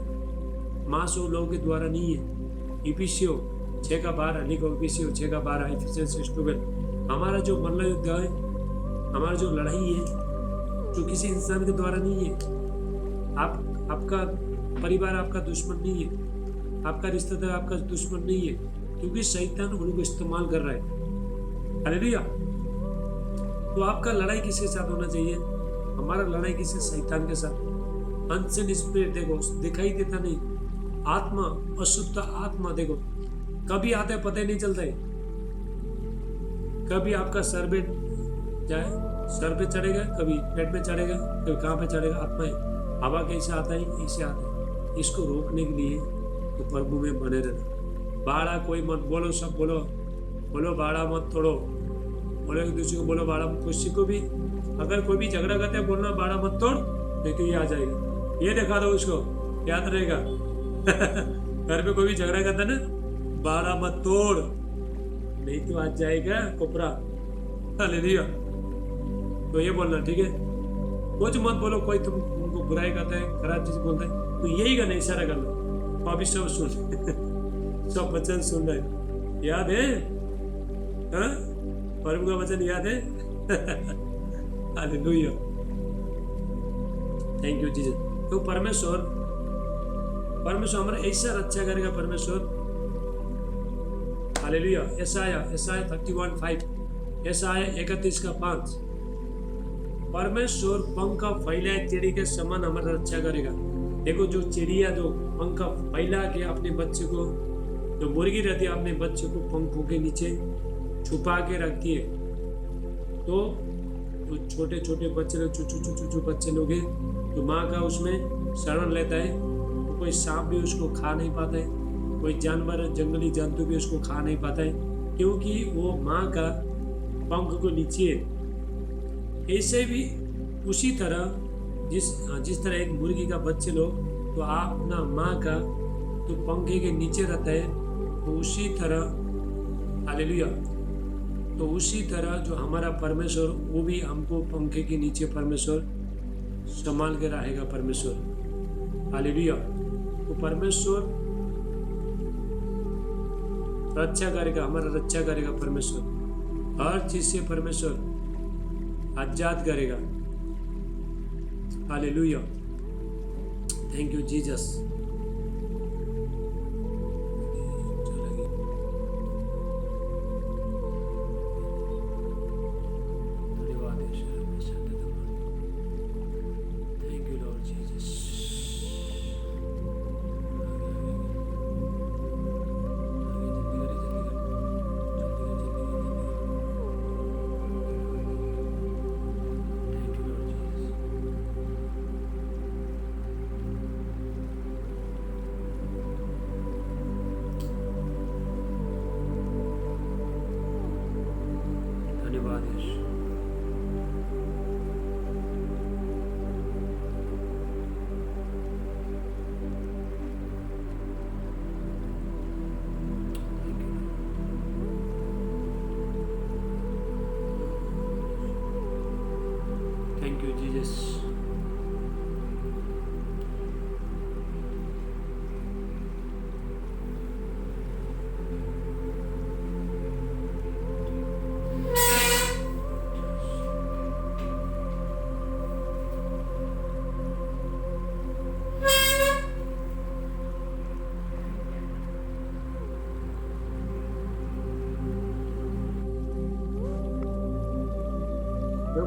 मांस और लोगों के द्वारा नहीं है। इफिसियों 6:12 लिखो, इफिसियों 6:12, इफिसियंस 6:12। हमारा जो मल्ल युद्ध है, हमारा जो लड़ाई है, जो किसी इंसान के द्वारा नहीं है। आपका परिवार आपका दुश्मन नहीं है, आपका रिश्तेदार आपका दुश्मन नहीं है, क्योंकि शैतान उनको इस्तेमाल कर रहा है। हालेलुया। तो आपका लड़ाई किसके साथ होना चाहिए? हमारा लड़ाई किससे? शैतान के साथ। अनसेन स्पिरिट देखो, दिखाई देता नहीं, आत्मा, अशुद्ध आत्मा देखो कभी आता है पता ही नहीं चलता है। कभी आपका सर पे चढ़ेगा, कभी पेट में चढ़ेगा, कभी कहाँ पे चढ़ेगा। आत्मा है, हवा कैसे आता है, ऐसे आता है। इसको रोकने के लिए तो प्रभु में बने रहना। बाड़ा कोई मत बोलो, सब बोलो बाड़ा मत तोड़ो, बोलो एक दूसरे को बोलो बाड़ा मत। किसी को भी अगर कोई भी झगड़ा करते हैं बोलना बाड़ा मत तोड़, देखो ये आ जाएगा, ये दिखा दो उसको, याद रहेगा। घर पे कोई भी झगड़ा करता ना, बाड़ा मत तोड़, नहीं तो आ जाएगा कोपरा। हालेलुया। तो ये बोलना, ठीक है। कुछ मत बोलो, कोई तुमको बुराई करता है, खराब चीज बोलता है, तो यही करना, इशारा करना। अभी सब सुन सब वचन सुन रहे, याद है? हाँ, प्रभु का वचन याद है? Hallelujah, thank you Jesus. तो परमेश्वर हमारा ऐसा रक्षा करेगा परमेश्वर। हालेलुया। यशाया 31:5, यशाया 31:5। परमेश्वर पंख फैलाए चिड़ी के समान हमारा रक्षा करेगा। देखो जो चिड़िया जो पंख फैला के अपने बच्चे को, जो मुर्गी रहती है अपने बच्चे को पंखों के नीचे छुपा के रखती है, तो छोटे छोटे बच्चे लोग, चुचू बच्चे लोग हैं, तो माँ का उसमें शरण लेता है। तो कोई सांप भी उसको खा नहीं पाता है, कोई जानवर, जंगली जंतु भी उसको खा नहीं पाता है, क्योंकि वो माँ का पंख को नीचे है। ऐसे भी उसी तरह जिस तरह एक मुर्गी का बच्चे लोग, तो आप ना माँ का तो पंखे के नीचे रहता है, तो उसी तरह, हालेलुया, तो उसी तरह जो हमारा परमेश्वर, वो भी हमको पंखे के नीचे परमेश्वर संभाल के रहेगा। परमेश्वर, हालेलुया। तो परमेश्वर रक्षा करेगा, हमारा रक्षा करेगा परमेश्वर। हर चीज से परमेश्वर आजाद करेगा। Hallelujah, thank you Jesus. Thank you, Jesus.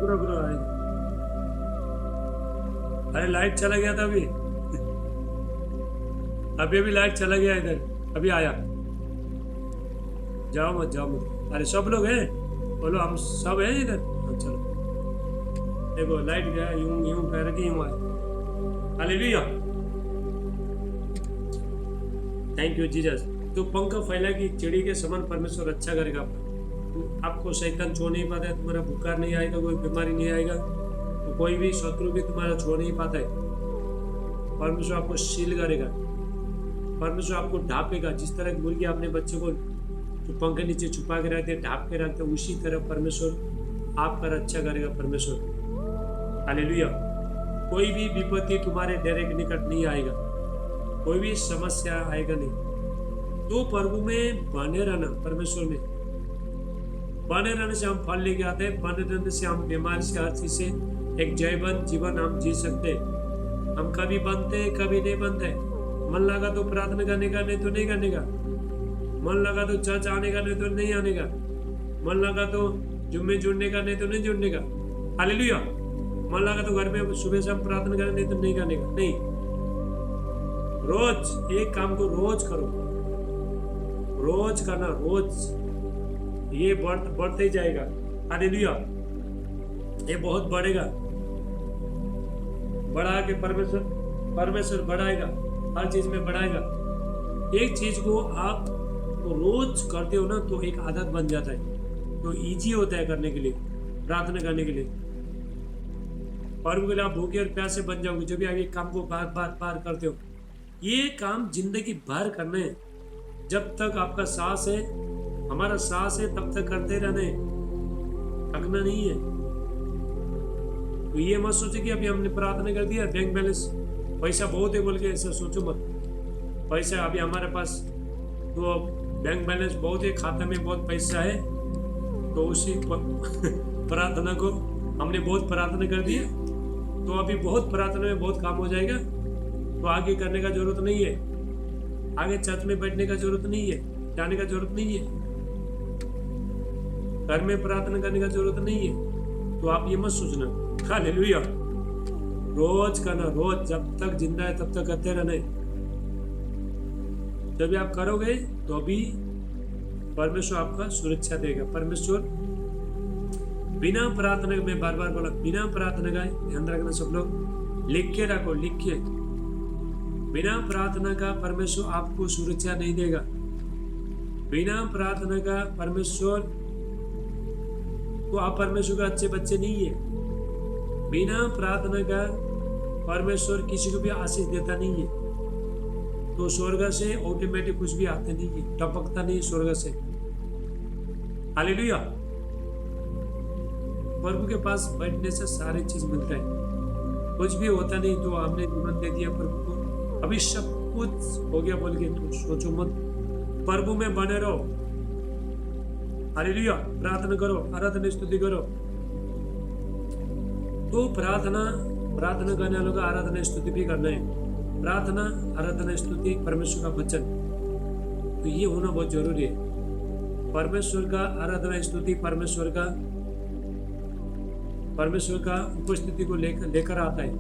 रुक अरे लाइट चला गया था अभी लाइट चला गया इधर, अभी आया। जाओ मत। अरे सब लोग हैं, बोलो हम सब हैं इधर। चलो देखो लाइट गया, यूं पैर के यूं आए। Hallelujah, thank you Jesus. तो पंख फैला की चिड़ी के समान परमेश्वर अच्छा करेगा। आपको शैतान छो नहीं पाता है, तुम्हारा बुखार नहीं आएगा, कोई बीमारी नहीं आएगा, तो कोई भी शत्रु भी तुम्हारा छो नहीं पाता है। परमेश्वर आपको शील करेगा, परमेश्वर आपको ढांपेगा। जिस तरह की मुर्गी अपने बच्चे को जो पंख के नीचे छुपा के रखते, ढांप के रखते, उसी तरह परमेश्वर आपका रक्षा करेगा। परमेश्वर हालेलुया। कोई भी विपत्ति तुम्हारे डेरे के निकट नहीं आएगा, कोई भी समस्या आएगा नहीं। तो प्रभु में बने रहना, परमेश्वर में बने रहने से हम फल लेके आते हैं। बने रहने से हम बीमारी से, हर चीज से एक जयवंत जीवन हम जी सकते हैं। हम कभी बनते हैं, कभी नहीं बनते। मन लगा तो प्रार्थना करने का, नहीं तो नहीं करने का। मन लगा तो चर्च आने का, नहीं तो नहीं आने का। मन लगा तो जुम्मे जुड़ने का, नहीं तो नहीं जुड़ने का। हालेलुया। मन लगा तो घर में सुबह शाम प्रार्थना करें, नहीं तो नहीं करने का। नहीं, रोज एक काम को रोज करो, रोज करना, रोज ये बढ़ते ही जाएगा। हालेलुया। ये बहुत बढ़ेगा, बढ़ा के परमेश्वर बढ़ाएगा, हर चीज में बढ़ाएगा। एक चीज को आप रोज करते हो ना तो एक आदत बन जाता है, तो इजी होता है करने के लिए, प्रार्थना करने के लिए। प्रभु के लिए आप भूखे और प्यासे बन जाओगे। जो भी आप ये काम को बार बार करते हो, ये काम जिंदगी भर करना है। जब तक आपका सांस है, हमारा सांस है, तब तक करते रहने, थकना नहीं है। तो ये मत सोचे कि अभी हमने प्रार्थना कर दिया, बैंक बैलेंस पैसा बहुत है बोल के ऐसा सोचो मत। पैसा अभी हमारे पास तो बैंक बैलेंस बहुत है, खाते में बहुत पैसा है, तो उसी प्रार्थना को हमने बहुत प्रार्थना कर दिया, तो अभी बहुत प्रार्थना में बहुत काम हो जाएगा। तो आगे करने का जरूरत नहीं है, आगे चर्च में बैठने का जरूरत नहीं है, जाने का जरूरत नहीं है, घर में प्रार्थना करने का जरूरत नहीं है। तो आप ये मत सोचना। हालेलुया। रोज करना, रोज जब तक जिंदा है तब तक करते रहना। जब भी आप करोगे तो भी परमेश्वर आपका सुरक्षा देगा। परमेश्वर बिना प्रार्थना में, बार बार बोला, बिना प्रार्थना का, ध्यान रखना सब लोग, लिख के रखो, लिख के। बिना प्रार्थना का परमेश्वर आपको सुरक्षा नहीं देगा। बिना प्रार्थना का परमेश्वर तो आप परमेश्वर का अच्छे बच्चे नहीं है। बिना प्रार्थना का परमेश्वर किसी को भी आशीष देता नहीं है। तो स्वर्ग से ऑटोमेटिक कुछ भी आते नहीं है, टपकता नहीं स्वर्ग से। हालेलुया। प्रभु के पास बैठने से सारी चीज मिलता है। कुछ भी होता नहीं तो हमने जीवन दे दिया प्रभु को, अभी सब कुछ हो गया बोल के तो सोचो मत। प्रभु में बने रहो। हालेलुया। प्रार्थना करो, आराधना स्तुति करो। तो प्रार्थना करने वालों का आराधना स्तुति भी करना है। प्रार्थना, आराधना स्तुति, परमेश्वर का वचन, तो ये होना बहुत जरूरी है। परमेश्वर का आराधना स्तुति परमेश्वर का उपस्थिति को लेकर आता है।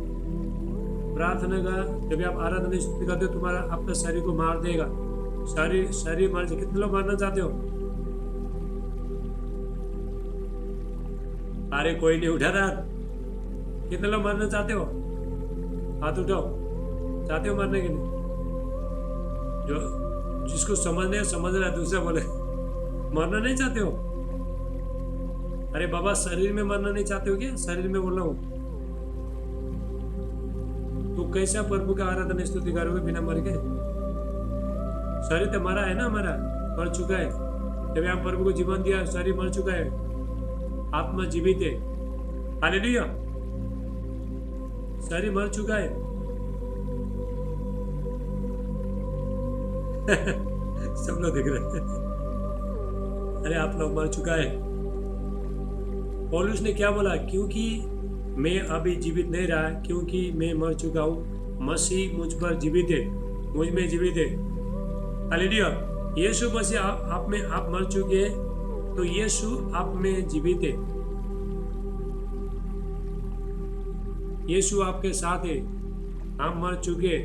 प्रार्थना का जब आप आराधना स्तुति करते हो, तुम्हारा आपका शरीर को मार देगा। शरीर मार से कितने लोग मारना चाहते हो? अरे कोई नहीं उठा रहा। कितने लोग मारना चाहते हो? हाथ उठाओ। चाहते हो मरने के लिए? जो जिसको समझ रहा है, दूसरा बोले मरना नहीं चाहते हो? अरे बाबा, शरीर में मरना नहीं चाहते हो क्या? शरीर में बोल रहा हूं। तो कैसा प्रभु का आराधना स्तुति करोगे बिना मर के? शरीर तो मरा है ना, हमारा मर चुका है। जब हम प्रभु को जीवन दिया, शरीर मर चुका है, आत्मा जीवित है। हालेलुया। शरीर मर चुका है। सब लोग देख रहे हैं। अरे आप लोग मर चुका है। पौलुस ने क्या बोला? क्योंकि मैं अभी जीवित नहीं रहा, क्योंकि मैं मर चुका हूँ। मसीह मुझ पर जीवित है, मुझ में जीवित है। हालेलुया। यीशु मसीह आप में, आप मर चुके हैं तो यीशु आप में जीवित है। यीशु आपके साथ है। हम मर चुके,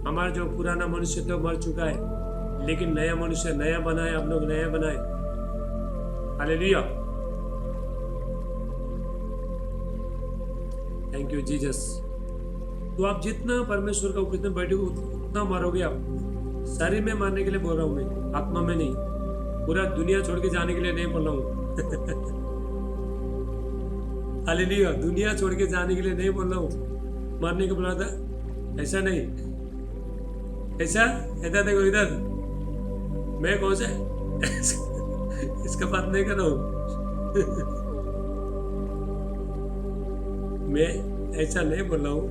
हमारा जो पुराना मनुष्य था मर चुका है, लेकिन नया मनुष्य नया बना है। हम लोग नया बनाए। हालेलुया। Thank you Jesus. तो आप जितना परमेश्वर का उपस्थित बैठोगे उतना मरोगे आप। शरीर में मारने के लिए बोल रहा हूं मैं, आत्मा में नहीं। पूरा दुनिया छोड़ के जाने के लिए नहीं बोल रहा हूं। हालेलुया। दुनिया छोड़ के जाने के लिए नहीं बोल रहा हूं। मरने को बोला था ऐसा नहीं, ऐसा ऐसा देखो इधर, मैं कौन सा इसका बात नहीं कर रहा हूँ। मैं ऐसा नहीं बोल रहा हूँ,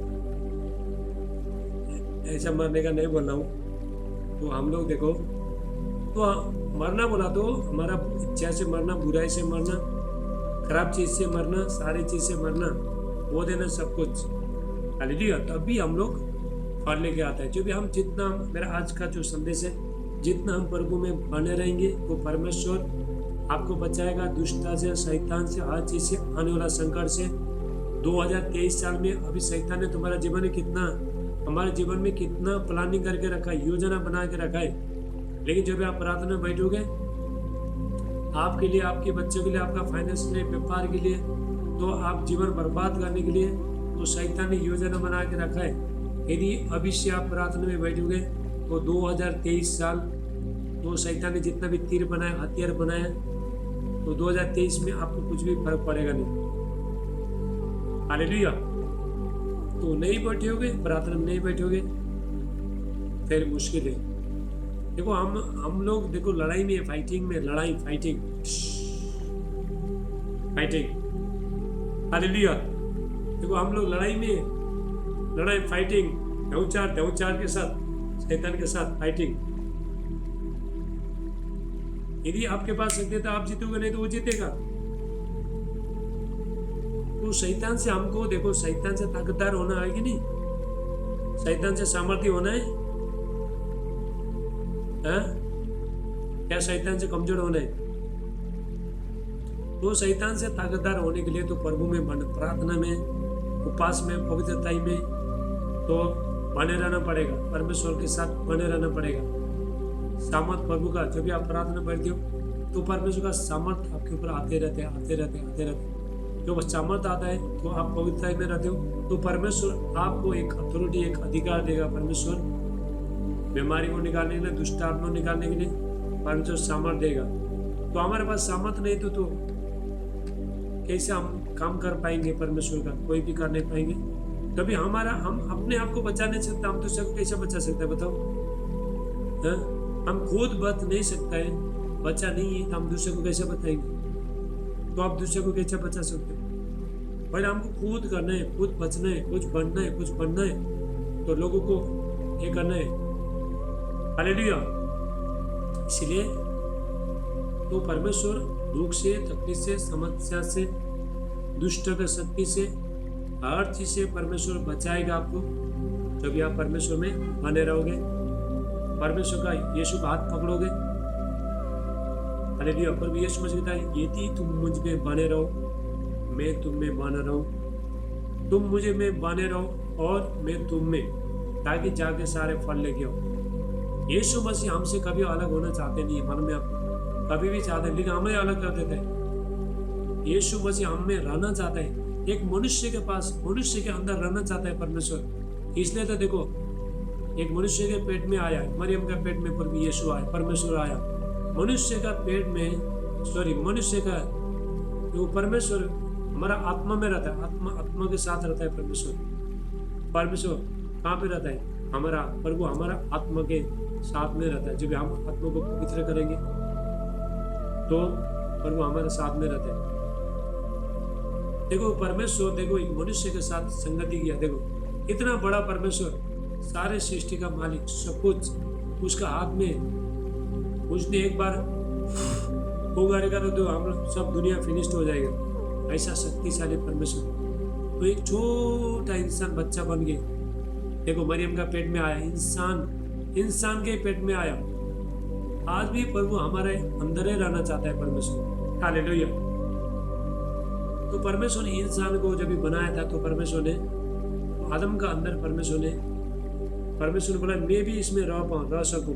ऐसा मरने का नहीं बोल रहा हूँ। तो हम लोग देखो, तो मरना बोला तो हमारा इच्छा से मरना, बुराई से मरना, खराब चीज से मरना, सारी चीज से मरना, वो देना सब कुछ। हालेलुया। तभी हम लोग फल लेके आता है। जो भी हम जितना, मेरा आज का जो संदेश है, जितना हम प्रभु में बने रहेंगे वो परमेश्वर आपको बचाएगा दुष्टता से, शैतान से, हर चीज से, आने वाला संकट से। 2023 साल में अभी शैतान ने तुम्हारा जीवन में कितना, हमारे जीवन में कितना प्लानिंग करके रखा है, योजना बना के रखा है। लेकिन जब आप प्रार्थना में बैठोगे, आपके लिए, आपके बच्चों के लिए, आपका फाइनेंस के लिए, व्यापार के लिए, तो आप जीवन बर्बाद करने के लिए तो शैतान ने योजना बना के रखा है। यदि अभी से आप प्रार्थना में बैठोगे तो 2023 साल, तो शैतान ने जितना भी तीर बनाया, हथियार बनाया, तो 2023 में आपको कुछ भी फर्क पड़ेगा नहीं। हालेलुया। तो नहीं बैठोगे, प्रार्थना में नहीं बैठोगे, फिर मुश्किल है। देखो हम लोग देखो लड़ाई में, फाइटिंग में, लड़ाई, फाइटिंग, फाइटिंग। हालेलुया। देखो हम लोग लड़ाई में, लड़ाई, फाइटिंग, ढौचार के साथ, शैतान के साथ फाइटिंग। यदि आपके पास शक्ति है तो आप जीतोगे, नहीं तो वो जीतेगा। तो शैतान से हमको देखो, शैतान से ताकतदार होना है कि नहीं? शैतान से सामर्थ्य होना है? क्या शैतान से कमजोर होना है? तो शैतान से ताकतदार होने के लिए तो प्रभु में प्रार्थना में, उपवास में, पवित्रताई में तो बने रहना पड़ेगा, परमेश्वर के साथ बने रहना पड़ेगा। सामर्थ प्रभु का, जब भी आप प्रार्थना करते हो तो परमेश्वर का सामर्थ आपके ऊपर आते रहते हैं। जब सामर्थ आता है तो आप पवित्रता में रहते हो, तो परमेश्वर आपको एक अथॉरिटी, एक अधिकार देगा। परमेश्वर बीमारी को निकालने के लिए, दुष्ट आत्मा को निकालने के लिए परमेश्वर सामर्थ देगा। तो हमारे पास सामर्थ नहीं तो कैसे हम काम कर पाएंगे परमेश्वर का? कोई भी कर नहीं पाएंगे। कभी हम अपने आप को बचा नहीं सकते, हम दूसरे को कैसे बचा सकते हैं बताओ? हम खुद बच नहीं सकता है, बचा नहीं है, तो हम दूसरे को कैसे बताएंगे? तो आप दूसरे को कैसे बचा सकते हो? पहले हमको खुद करना है, खुद बचना है, कुछ बनना है, कुछ बनना है, तो लोगों को ये करना है। हालेलुया। इसलिए तो परमेश्वर दुख से, तकलीफ से, समस्या से, दुष्ट की शक्ति से, हर चीज से परमेश्वर बचाएगा आपको, जब भी आप परमेश्वर में बने रहोगे, परमेश्वर का, यीशु का हाथ पकड़ोगे। हालेलुया। प्रभु यीशु मसीह कहता है, यदि तुम मुझ में बने रहो, मैं तुम में बना रहूं, तुम मुझे में बने रहो और मैं तुम में, ताकि जाके सारे फल लेके आओ। यीशु मसीह हमसे कभी अलग होना चाहते नहीं है, मालूम है आपको? कभी भी चाहते हैं, लेकिन हमें अलग कर देते हैं। यीशु मसीह हम में रहना चाहता है, एक मनुष्य के पास, मनुष्य के अंदर रहना चाहता है परमेश्वर। इसलिए तो देखो, एक मनुष्य के पेट में आया, मरियम के पेट में प्रभु यीशु आया, परमेश्वर आया। मनुष्य का पेट में, मनुष्य का जो परमेश्वर हमारा आत्मा में रहता है, आत्मा के साथ रहता है परमेश्वर कहाँ पे रहता है? हमारा प्रभु हमारा आत्मा के साथ में रहता है। जब हम आत्मा को पवित्र करेंगे तो प्रभु हमारे साथ में रहता है। देखो परमेश्वर, देखो एक मनुष्य के साथ संगति किया। देखो इतना बड़ा परमेश्वर, सारे सृष्टि का मालिक, सब कुछ उसका हाथ में। उसने एक बार होगा तो हम लोग सब दुनिया फिनिश्ड हो जाएगा। ऐसा शक्तिशाली परमेश्वर। तो एक छोटा इंसान बच्चा बन गया। देखो मरियम का पेट में आया, इंसान के पेट में आया। आज भी प्रभु हमारे अंदर ही रहना चाहता है परमेश्वर। हालेलुया। तो परमेश्वर ने इंसान को जब भी बनाया था, तो परमेश्वर ने आदम का अंदर, परमेश्वर ने बोला मैं भी इसमें रह सकूं।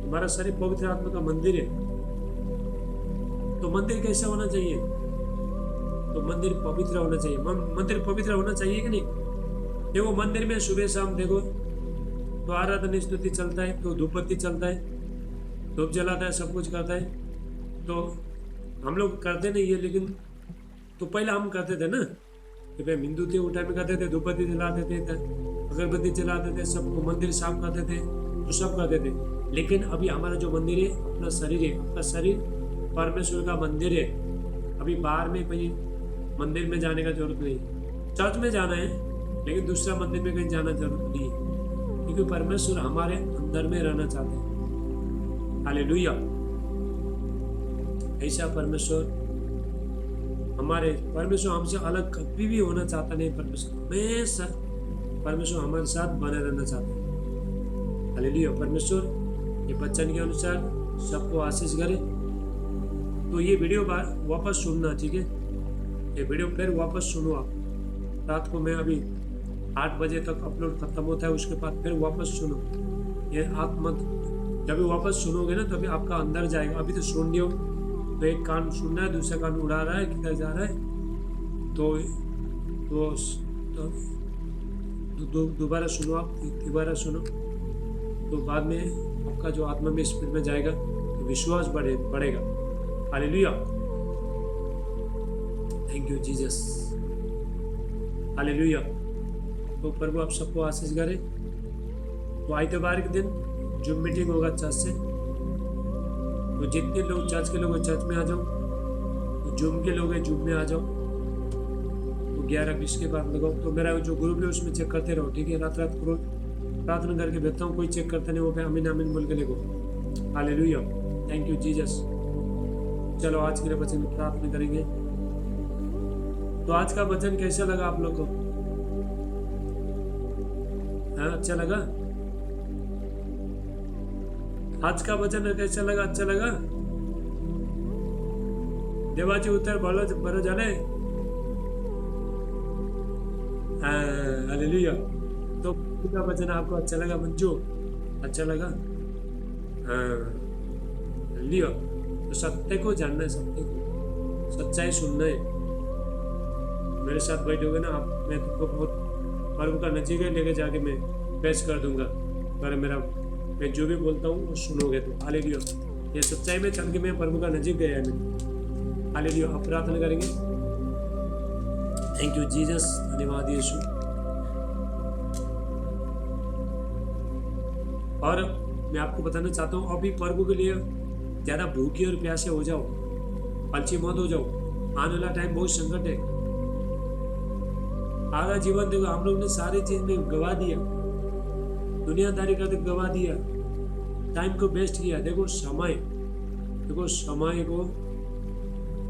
हमारा शरीर पवित्र आत्मा का मंदिर है। तो मंदिर कैसा होना चाहिए? तो मंदिर पवित्र होना चाहिए। मंदिर पवित्र होना चाहिए कि नहीं? देखो मंदिर में सुबह शाम देखो तो आराधना स्तुति चलता है, तो धूपबत्ती चलता है, धूप जलाता है, सब कुछ करता है। तो हम लोग करते नहीं है, लेकिन तो पहले हम करते थे ना, कि भाई हिंदू थे उस टाइम में करते थे, धूपबत्ती जलाते थे, अगरबत्ती जलाते थे, सबको मंदिर साफ करते थे, तो सब करते थे। लेकिन अभी हमारा जो मंदिर है, अपना शरीर है, अपना शरीर परमेश्वर का मंदिर है। अभी बाहर में कहीं मंदिर में जाने का जरूरत नहीं, चर्च में जाना है, लेकिन दूसरा मंदिर में कहीं जाना जरूरत नहीं है, क्योंकि परमेश्वर हमारे अंदर में रहना चाहते हैं। हालेलुया। ऐसा परमेश्वर हमसे अलग कभी भी होना चाहता नहीं। परमेश्वर हमारे साथ बने रहना चाहता है। हालेलुया। परमेश्वर ये वचन के अनुसार सबको आशीष करे। तो ये वीडियो वापस सुनना, ठीक है? ये वीडियो फिर वापस सुनो आप। रात को मैं अभी 8 बजे तक अपलोड खत्म होता है, उसके बाद फिर वापस सुनो। ये आत्मा जब भी वापस सुनोगे ना, तभी आपका अंदर जाएगा। अभी तो सुन लियो, तो एक कान सुन रहा है, दूसरा कान उड़ा रहा है, किधर जा रहा है, तो दोबारा सुनो आप, दोबारा सुनो, तो बाद में आपका जो आत्मा में स्पिरिट में जाएगा, तो विश्वास बढ़ेगा। Hallelujah. Thank you Jesus. Hallelujah. तो प्रभु आप सबको आशीष करे। तो आइतवार के दिन जूम मीटिंग होगा चर्च से, तो जितने लोग चर्च के लोग चर्च में आ जाओ, तो जूम के लोग हैं जूम में आ जाओ। तो 11-20 के बाद लगाओ। तो मेरा जो ग्रुप है उसमें चेक करते रहो, ठीक है? रात को प्रार्थना करके भेजता हूँ, कोई चेक करता नहीं, वो पे आमीन आमीन बोल के लिखो। हालेलुया। Thank you Jesus. चलो आज के लिए वचन में प्रार्थना करेंगे। तो आज का वचन कैसा लगा आप लोग को? हाँ, अच्छा लगा? आज का वचन कैसा लगा? अच्छा लगा? देवाची उत्तर बरो झाले? हालेलुया। तो का वचन आपको अच्छा लगा मंजू? अच्छा लगा? हालेलुया। तो सत्य को जानना है, सत्य को, सच्चाई सुनना है। मेरे साथ बैठोगे ना आप, मैं तुमको बहुत प्रभु का नजीक लेके जाके मैं पेश कर दूंगा। पर मैं जो भी बोलता हूँ वो सुनोगे तो। हालेलुया। ये सच्चाई में चल के मैं प्रभु का नजीक गया है। मैं हालेलुया। आप प्रार्थना करेंगे। Thank you Jesus. धन्यवाद यीशु। और मैं आपको बताना चाहता हूँ, अभी प्रभु के लिए ज़्यादा भूखे और प्यासे हो जाओ, आलसी मत हो जाओ। आने वाला टाइम बहुत संकट है। आधा जीवन देखो, हम लोग ने सारी चीज में गवा दिया, दुनियादारी करके गवा दिया, टाइम को वेस्ट किया। देखो समय को,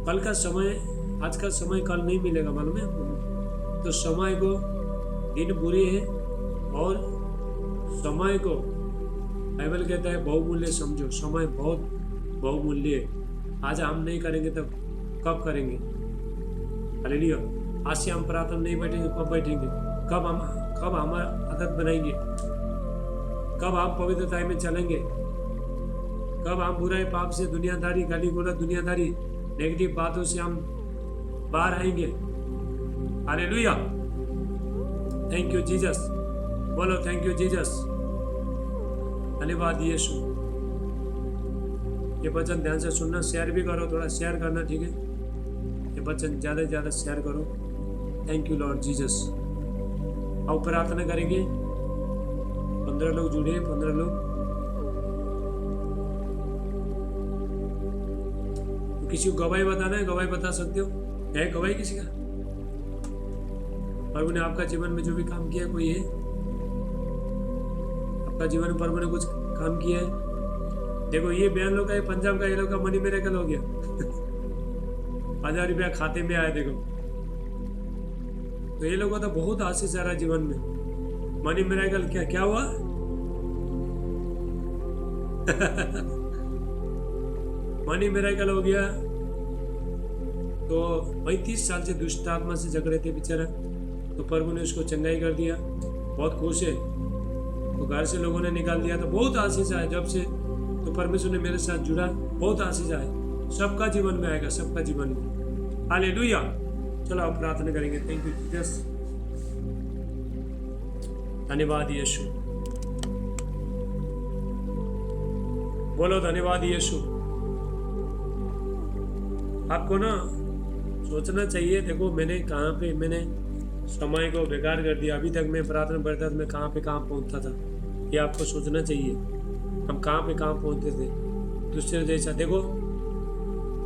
कल का समय, आज का समय कल नहीं मिलेगा, मालूम है आपको? तो समय को, दिन बुरे है और समय को बाइबल कहता है बहुमूल्य समझो। समय बहुत बहुमूल्य है। आज हम नहीं करेंगे तब कब करेंगे? हालेलुया। आज से हम प्रार्थना नहीं बैठेंगे, कब बैठेंगे? कब हमारा आदत बनाएंगे? कब हम पवित्रता में चलेंगे? कब हम बुराई पाप से, दुनियादारी, गाली गोला, दुनियादारी, नेगेटिव बातों से हम बाहर आएंगे? हालेलुया। Thank you Jesus. बोलो थैंक यू जीसस। धन्यवाद यीशु। ये वचन ध्यान से सुनना, शेयर भी करो, थोड़ा शेयर करना, ठीक है? ये वचन ज़्यादा से ज़्यादा शेयर करो। Thank you Lord Jesus. अब प्रार्थना करेंगे। 15 लोग जुड़े, 15 लोग। तो किसी को गवाही बताना है, गवाही बता सकते हो। है गवाही किसी का? प्रभु ने आपका जीवन में जो भी काम किया, कोई है आपका जीवन में प्रभु ने कुछ काम किया है? देखो ये बयान लोग का, ये पंजाब का, ये लोग का मनी मिरेकल हो गया। 1000 रुपया खाते में आया। देखो तो ये लोगों का तो बहुत आशीष आ रहा है जीवन में। मनी मिरेकल क्या हुआ? मनी मिरेकल हो गया। तो 35 साल से दुष्ट आत्मा से झगड़े थे बेचारा, तो प्रभु ने उसको चंगाई कर दिया। बहुत खुश है। तो घर से लोगों ने निकाल दिया। तो बहुत आशीष आया जब से, तो परमेश्वर ने मेरे साथ जुड़ा, बहुत आशीष आया। सबका जीवन में आएगा, सबका जीवन में। हालेलुया। चलो आप प्रार्थना करेंगे। Thank you Jesus. धन्यवाद यीशु। बोलो धन्यवाद यीशु। आपको ना सोचना चाहिए। देखो मैंने कहाँ पे, मैंने समय को बेकार कर दिया। अभी तक मैं प्रार्थना करता था, मैं कहाँ पे कहाँ पहुँचता था। ये आपको सोचना चाहिए, हम कहाँ पे कहाँ पहुँचते थे दूसरे जैसा। देखो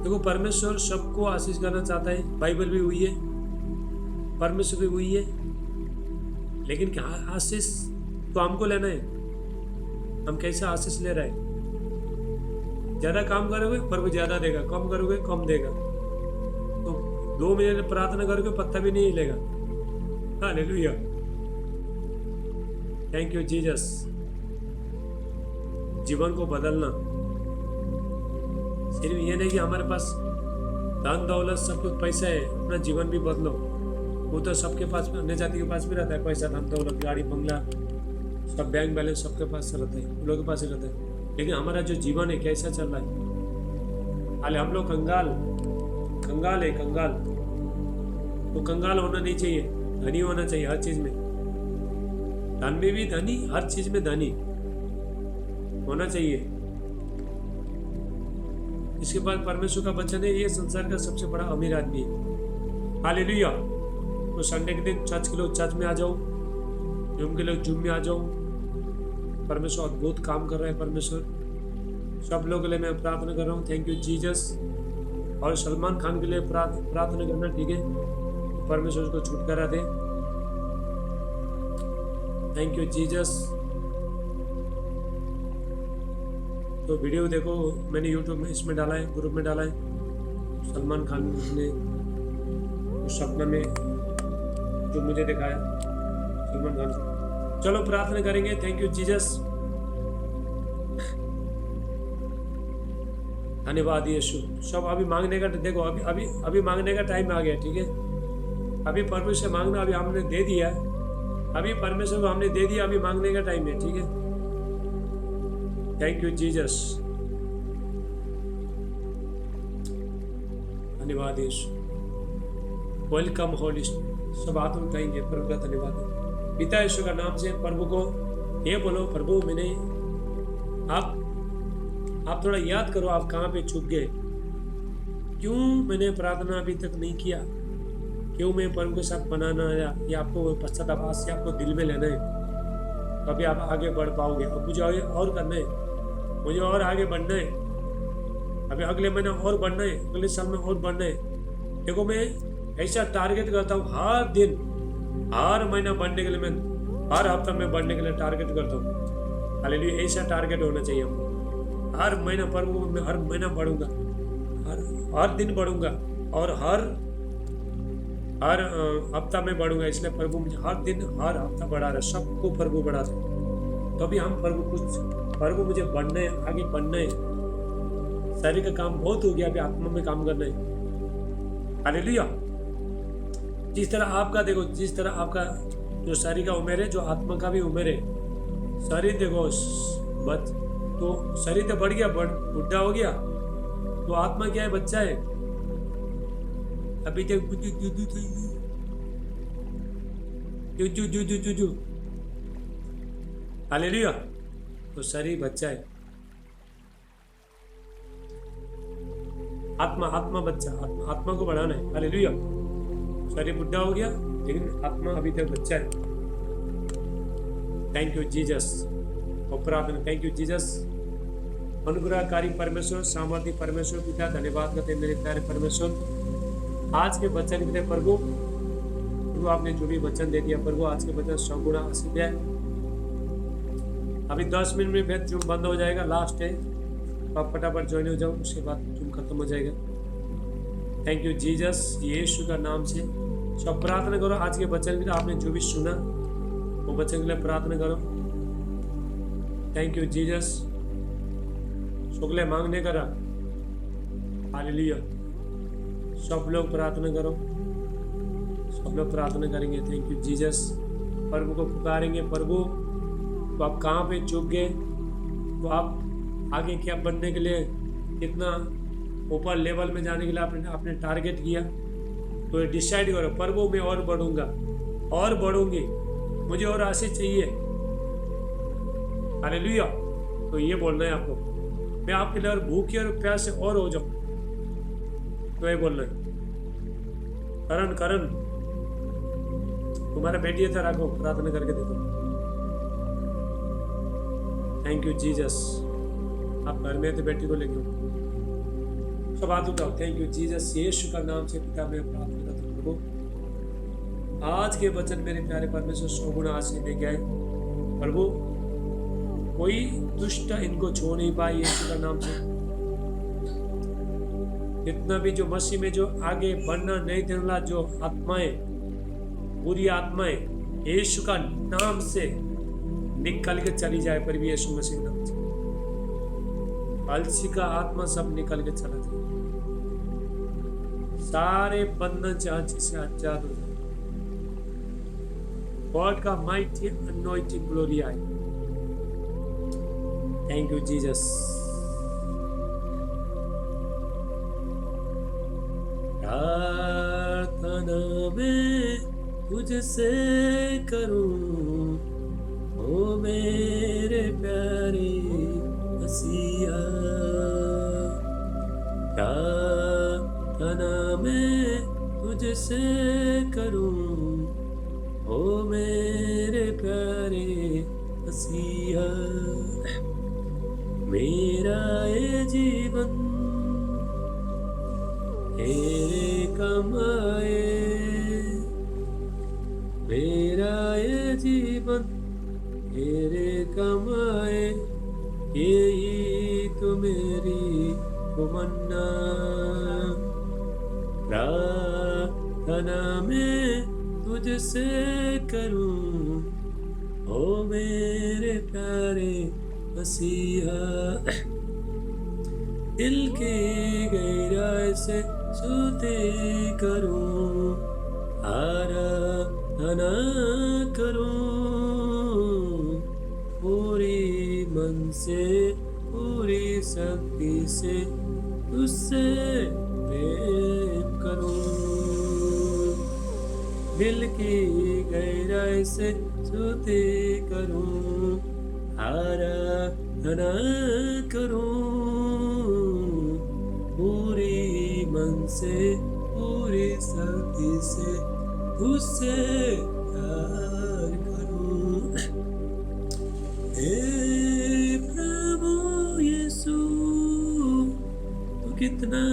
देखो, परमेश्वर सबको आशीष करना चाहता है। बाइबल भी हुई है, परमेश्वर भी हुई है, लेकिन क्या आशीष तो हमको लेना है। हम कैसा आशीष ले रहे हैं? ज्यादा काम करोगे प्रभु ज्यादा देगा, कम करोगे कम देगा। तो 2 महीने प्रार्थना करोगे पत्ता भी नहीं हिलेगा। Hallelujah, thank you Jesus. जीवन को बदलना सिर्फ ये नहीं कि हमारे पास धन दौलत सब कुछ पैसा है, अपना जीवन भी बदलो। वो तो सबके पास, अन्य जाति के पास भी रहता है पैसा, धन दौलत, गाड़ी बंगला, सब बैंक बैलेंस सबके पास रहता है, उन लोगों के पास ही रहता है। लेकिन हमारा जो जीवन है कैसा चल रहा है? हाले हम लोग कंगाल है, कंगाल। तो कंगाल होना नहीं चाहिए, धनी होना चाहिए हर चीज में। धन में भी धनी, हर चीज में धनी होना चाहिए। इसके बाद परमेश्वर का वचन है, ये संसार का सबसे बड़ा अमीर आदमी है। हालेलुया। तो संडे के दिन चर्च के लोग चर्च में आ जाओ, जूम के लोग जूम में आ जाओ। परमेश्वर अद्भुत काम कर रहा है। परमेश्वर सब लोगों के लिए मैं प्रार्थना कर रहा हूँ। Thank you Jesus. और सलमान खान के लिए प्रार्थना करना, ठीक है? परमेश्वर उसको छुटकारा दे। Thank you Jesus. तो वीडियो देखो, मैंने यूट्यूब में इसमें डाला है, ग्रुप में डाला है। सलमान खान ने उस सपना में जो मुझे दिखाया, सलमान खान। चलो प्रार्थना करेंगे। थैंक यू जीसस, धन्यवाद यीशु। सब अभी मांगने का, देखो अभी मांगने का टाइम आ गया, ठीक है? अभी प्रभु से मांगना, अभी हमने दे दिया, अभी परमेश्वर को हमने दे दिया, अभी मांगने का टाइम है, ठीक है? थैंक यू जीसस, धन्यवाद यीशु। वेलकम होली। सब हाथ उठाएंगे, प्रभु का धन्यवाद। पिता यीशु का नाम से प्रभु को ये बोलो, प्रभु मैंने आप थोड़ा याद करो, आप कहाँ पे चूक गए, क्यों मैंने प्रार्थना अभी तक नहीं किया, क्यों मैं प्रभु के साथ बनाना आया। ये आपको पश्चाताप से आपको दिल में लेना है, तभी आप आगे बढ़ पाओगे। अब मुझे और करना है, मुझे और आगे बढ़ना है। अभी अगले महीने और बढ़ना है, अगले साल में और बढ़ना है। देखो मैं ऐसा टारगेट करता हूँ, हर दिन, हर महीना बढ़ने के लिए, मैं हर हफ्ता में बढ़ने के लिए टारगेट करता हूँ। हालेलुया, ऐसा टारगेट होना चाहिए हमको। हर महीना प्रभु में, हर महीना बढ़ूंगा, हर दिन बढ़ूंगा, और हर हफ्ता में बढ़ूंगा। इसलिए प्रभु मुझे हर दिन, हर हफ्ता बढ़ा रहा है। सबको प्रभु बढ़ाते हैं, तो अभी हम प्रभु मुझे बढ़ना है, आगे बढ़ना है। शरीर का काम बहुत हो गया, अभी आत्मा में काम करना है। हालेलुया। जिस तरह आपका, देखो जिस तरह आपका जो शरीर का उम्र है, जो आत्मा का भी उम्र है। शरीर देखो बच, तो शरीर तो बढ़ गया, बुढ़ा हो गया, तो आत्मा क्या है? बच्चा है। अभी तक जू। हालेलुया। तो शरीर बच्चा है, आत्मा बच्चा, आत्मा को बढ़ाना है। हालेलुया। शरीर बुढ़ा हो गया, लेकिन आत्मा अभी तक बच्चा है। Thank you Jesus. और प्रार्थना, थैंक यू जीसस। अनुग्रहकारी परमेश्वर, सामर्थ्य परमेश्वर, पिता धन्यवाद करते हैं मेरे प्यारे परमेश्वर आज के वचन के लिए। प्रभु आपने जो भी वचन दे दिया प्रभु, आज के वचन 100 गुना आशीष है। अभी 10 मिनट में फिर जूम बंद हो जाएगा, लास्ट है, आप फटाफट ज्वाइन हो जाओ, उसके बाद जूम खत्म हो जाएगा। थैंक यू जीसस, यीशु का नाम से सब प्रार्थना करो। आज के वचन के लिए आपने जो भी सुना वो वचन के लिए प्रार्थना करो। Thank you Jesus. शुक्ल मांगने करा। हालेलुया। सब लोग प्रार्थना करो, सब लोग प्रार्थना करेंगे। Thank you Jesus. प्रभु को पुकारेंगे, प्रभु तो आप कहाँ पे चूक गए, तो आप आगे क्या बनने के लिए, कितना ऊपर लेवल में जाने के लिए आपने टारगेट किया, तो ये डिसाइड करो। प्रभु मैं और बढ़ूंगा, और बढ़ूंगी, मुझे और आशीष चाहिए। हालेलुया। तो ये बोलना है आपको, मैं आपके लिए और भूखे और प्यासे और हो जाऊं, तो ये बोलना है। करण तुम्हारा बेटी है तो रखो, प्रार्थना करके देखो। Thank you Jesus. आप घर में तो बेटी को लेके सब हाथ उठाओ। Thank you Jesus. यीशु का नाम से पिता मैं प्रार्थना करता हूँ प्रभु, आज के वचन मेरे प्यारे परमेश्वर 100 गुना आशीष लेके आए प्रभु। कोई दुष्ट इनको छो नहीं पाए यीशु का नाम से। जितना भी जो मसीह में जो आगे बढ़ना नहीं देने वाला जो आत्माएं, बुरी आत्माएं यीशु का नाम से निकल के चली जाए पर भी यीशु मसीह नाम से। आलसी का आत्मा सब निकल के चला जाए, सारे बंधन चांची से आजाद हो जाए। गॉड का माइटी अनॉइंटिंग ग्लोरी आए। Thank you Jesus. प्रार्थना में तुझसे करूं ओ मेरे प्यारे मसीहा। प्रार्थना में तुझसे करूं ओ मेरे प्यारे मसीहा। मेरा ये जीवन तेरे कमाए, मेरा ये जीवन तेरे कमाए, यही तो मेरी तमन्ना। प्रार्थना में तुझसे करूं ओ मेरे प्यारे मसीहा। दिल की गहराई से स्तुति करूं, आराधना करूं, पूरी मन से पूरी शक्ति से तुझसे प्रेम करूं। दिल की गहराई से स्तुति करूं, आराधना करूं, पूरी मन से पूरी शक्ति से तुझसे प्यार करूं। हे प्रभु यीशु तू कितना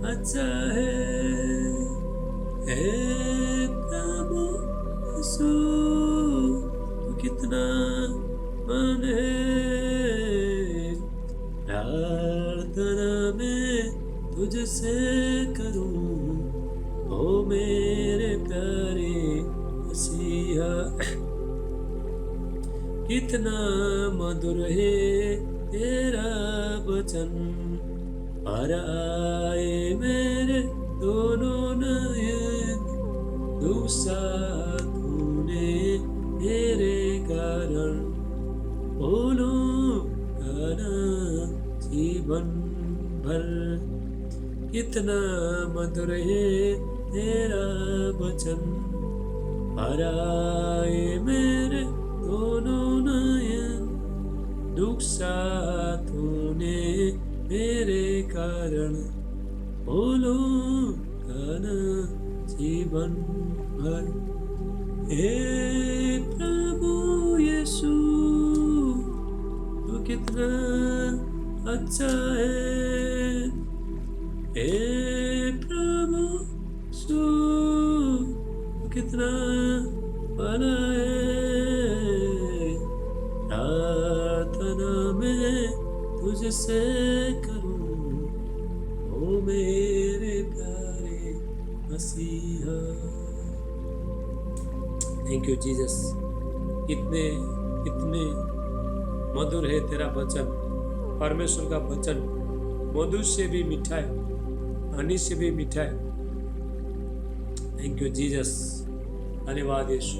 अच्छा है। हे प्रभु यीशु तू कितना मन है। प्रार्थना में तुझसे करूं ओ मेरे प्यारे मसीहा। कितना मधुर है तेरा वचन, पर आए मेरे दोनों नयन। दूसरा तूने मेरे कारण बोलूं गाना जीवन भर। कितना मधुर है तेरा वचन, पर आए मेरे दोनों नयन। दुख सा तूने मेरे कारण बोलो गाना जीवन भर। हे प्रभु यीशु तू कितना अच्छा है। हे प्रभु यीशु तू कितना भला है। प्रार्थना में तुझसे करूं ओ मेरे प्यारे मसीहा। Thank you Jesus. कितने कितने मधुर है तेरा वचन। परमेश्वर का वचन मधु से भी मीठा है, हनी से भी मीठा है। Thank you Jesus. धन्यवाद यीशु।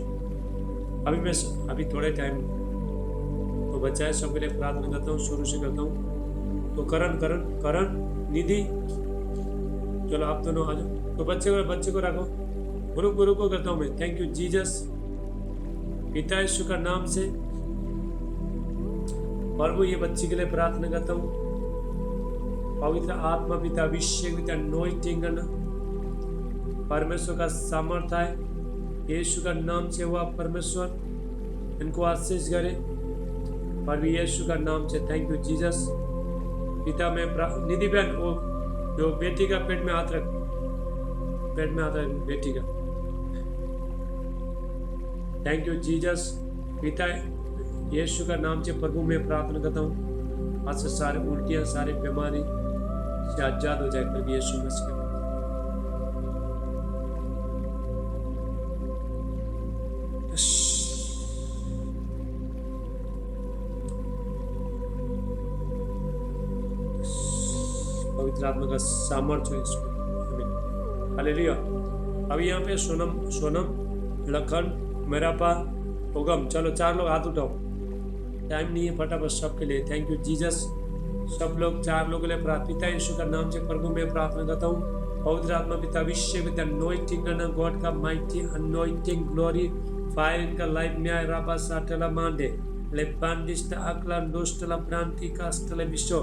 अभी थोड़े टाइम तो बचा है, सबके लिए प्रार्थना करता हूँ, शुरू से करता हूँ। तो करण निधि, चलो आप दोनों आ जाओ। तो बच्चे को रखो। गुरु को करता हूँ मैं। Thank you Jesus. पिता यीशु का नाम से प्रभु ये बच्ची के लिए प्रार्थना करता हूँ। पवित्र आत्मा पिता अभिषेक पिता अनॉइंटिंग करना, परमेश्वर का सामर्थ्य है यीशु का नाम से हुआ परमेश्वर इनको आशीष करे। प्रभु यीशु का नाम से थैंक यू जीसस। पिता में निधि बहन वो जो बेटी का पेट में हाथ रख बेटी का। Thank you Jesus. पिता यीशु का नाम से प्रभु मैं प्रार्थना करता हूँ आज से सारे उल्टियाँ सारे बीमारी से आजाद हो जाए प्रभु यीशु मसीह के नाम। पवित्र आत्मा का सामर्थ्य है इसमें। हालेलुया। अभी यहाँ पे सोनम लखन मेरा पा उगम, चलो 4 लोग हाथ उठाओ। टाइम नहीं है, फटाफट सबके लिए। Thank you Jesus. सब लोग 4 लोगों के लिए प्रार्थना। पिता यीशु का नाम से प्रभु मैं प्रार्थना करता हूँ। पवित्र आत्मा पिता अभिषेक विद अनॉइंटिंग करना, गॉड का माइटी अनॉइंटिंग ग्लोरी फायर इनका लाइफ में आए। राबा साटला मांडे लेपांडिस्ट अकला दोस्तला प्रांति का स्थल विश्व।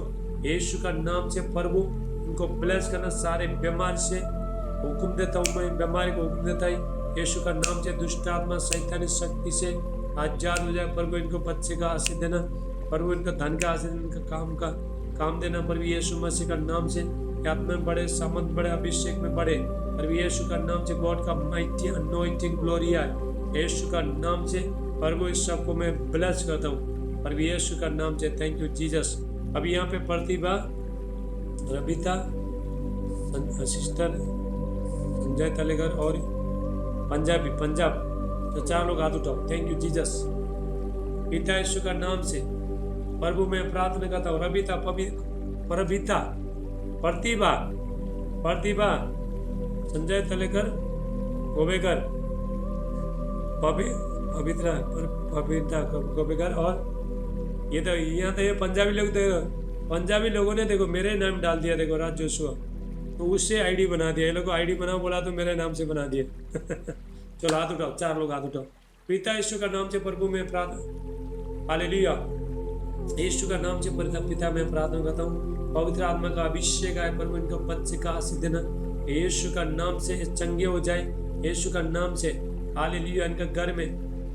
यीशु का नाम से प्रभु इनको ब्लेस करना। सारे बीमारी से हुक्म देता हूँ, मैं बीमारी को हुक्म देता है यीशु का नाम से। दुष्ट आत्मा शैतानी शक्ति से आजाद हो जाए। प्रभु इनको बच्चे का आशीष देना, प्रभु इनका धन का आशीष, इनका काम देना। प्रभु यीशु मसीह का नाम से आत्मा में बढ़े, सामर्थ बढ़े, अभिषेक में बढ़े। प्रभु यीशु का नाम से गॉड का माइटी अनॉइंटिंग ग्लोरी आए यीशु का नाम से। प्रभु इस सबको मैं ब्लेस करता हूँ प्रभु यीशु का नाम से। Thank you Jesus. अभी यहाँ पे प्रतिभा, रबिता, सिस्टर संजय तलेगर और पंजाब, तो 4 लोग हाथ उठाओ। Thank you Jesus. पिता यीशु का नाम से प्रभु मैं प्रार्थना करता हूँ। रबिता, प्रभिता, प्रतिभा, संजय तलेकर, गोबेकर, पविता गोबेकर और ये तो यहाँ तो ये पंजाबी लोग, देखो पंजाबी लोगों ने देखो मेरे नाम डाल दिया। देखो राज जोशुआ, तो उससे आईडी बना दिया। ये लोग को आईडी बना बोला तो मेरे नाम से बना दिए। चलो हाथ उठाओ, 4 लोग हाथ उठाओ। पिता यीशु का नाम से प्रभु में प्रार्थना। हालेलुया। यीशु का नाम से पिता में प्रार्थना करता हूँ। पवित्र आत्मा का अभिषेक आए प्रभु, इनको बच्चे का आशीष देना यीशु का नाम से। चंगे हो जाए यीशु का नाम से। हालेलुया। इनका घर में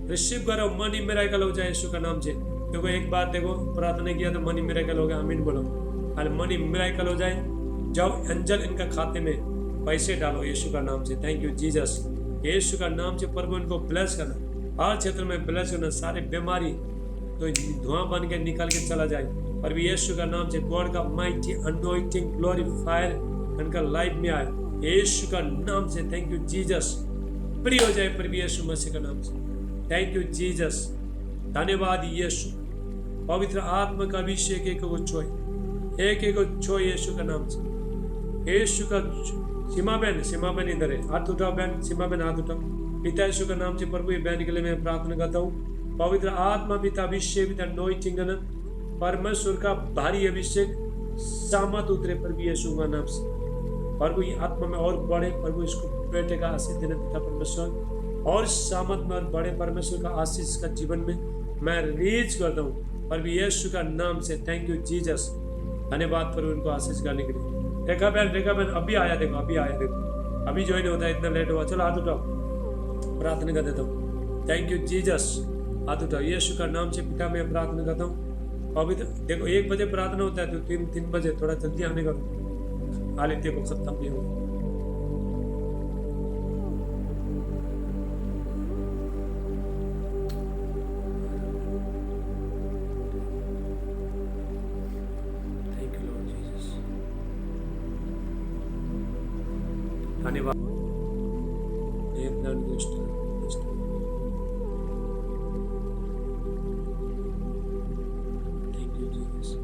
रिसीव करो, मनी मिरेकल हो जाए यीशु का नाम से। देखो एक बात, देखो प्रार्थना किया तो मनी मिरेकल हो गया। आमीन बोलो। अरे मनी मिरेकल हो जाए। जाओ एंजल इनका खाते में पैसे डालो यीशु का नाम से। Thank you Jesus. यीशु का नाम से प्रभु इनको ब्लेस करना, हर क्षेत्र में ब्लेस करना। सारे बीमारी तो धुआं बन के निकल के चला जाए प्रभु यीशु का नाम से। गॉड का माइटी अनॉइंटिंग ग्लोरी फायर इनका लाइफ में आए यीशु का नाम से। Thank you Jesus. फ्री हो जाए प्रभु यीशु मसीह का नाम से। Thank you Jesus. धन्यवाद यीशु। पवित्र आत्मा का अभिषेक एक को छो यीशु का नाम से। यीशु का सीमा बहन इधर है, हाथ उठाओ बहन। सीमा बहन हाथ उठाओ। पिता यीशु का नाम से प्रभु ये बहन के लिए मैं प्रार्थना करता हूँ। पवित्र आत्मा पिता अभिषेक पिता अनॉइंटिंग परमेश्वर का भारी अभिषेक सामर्थ उतरे प्रभु यीशु का नाम से। प्रभु ये आत्मा में और बढ़े। प्रभु इसको बेटे का आशीष देना पिता परमेश्वर, और सामर्थ में और बड़े परमेश्वर का आशीष का जीवन में मैं रिलीज करता हूँ प्रभु यीशु का नाम से। Thank you Jesus. धन्यवाद प्रभु इनको आशीष करने के लिए। रेखा बहन अभी आया, देखो अभी ज्वाइन होता है, इतना लेट हुआ। चलो हाथ उठाओ, प्रार्थना कर देता हूँ। Thank you Jesus. हाथ उठाओ। यीशु का नाम से पिता मैं प्रार्थना करता हूँ। पवित्र देखो 1 बजे प्रार्थना होता है तो 3 बजे थोड़ा जल्दी आने का। हालित्य को खत्म नहीं होगा। धन्यवाद। Thank you Jesus.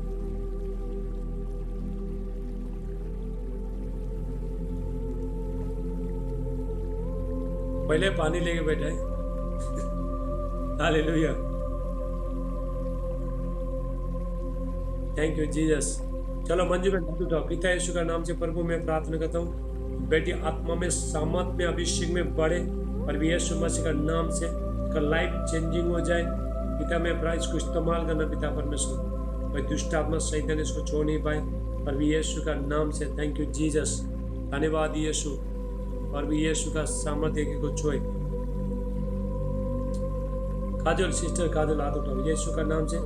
पहले पानी लेके बैठा है। हालेलुया। Thank you Jesus. चलो मंजू में हाथ उठाओ। पिता यीशु का नाम से प्रभु मैं प्रार्थना करता हूँ। बेटी आत्मा में सामर्थ में अभिषेक में बढ़े और यीशु मसीह का नाम से का लाइफ चेंजिंग हो जाए। पिता मैं प्राइस को इस्तेमाल करना पिता परमेश्वर। भाई दुष्ट आत्मा शैतान इसको छोड़ नहीं पाए पर यीशु का नाम से। Thank you Jesus. धन्यवाद यीशु। और भी यीशु का सामर्थ्य को छोए काजल सिस्टर काजल हाथ उठाओ। यीशु का नाम से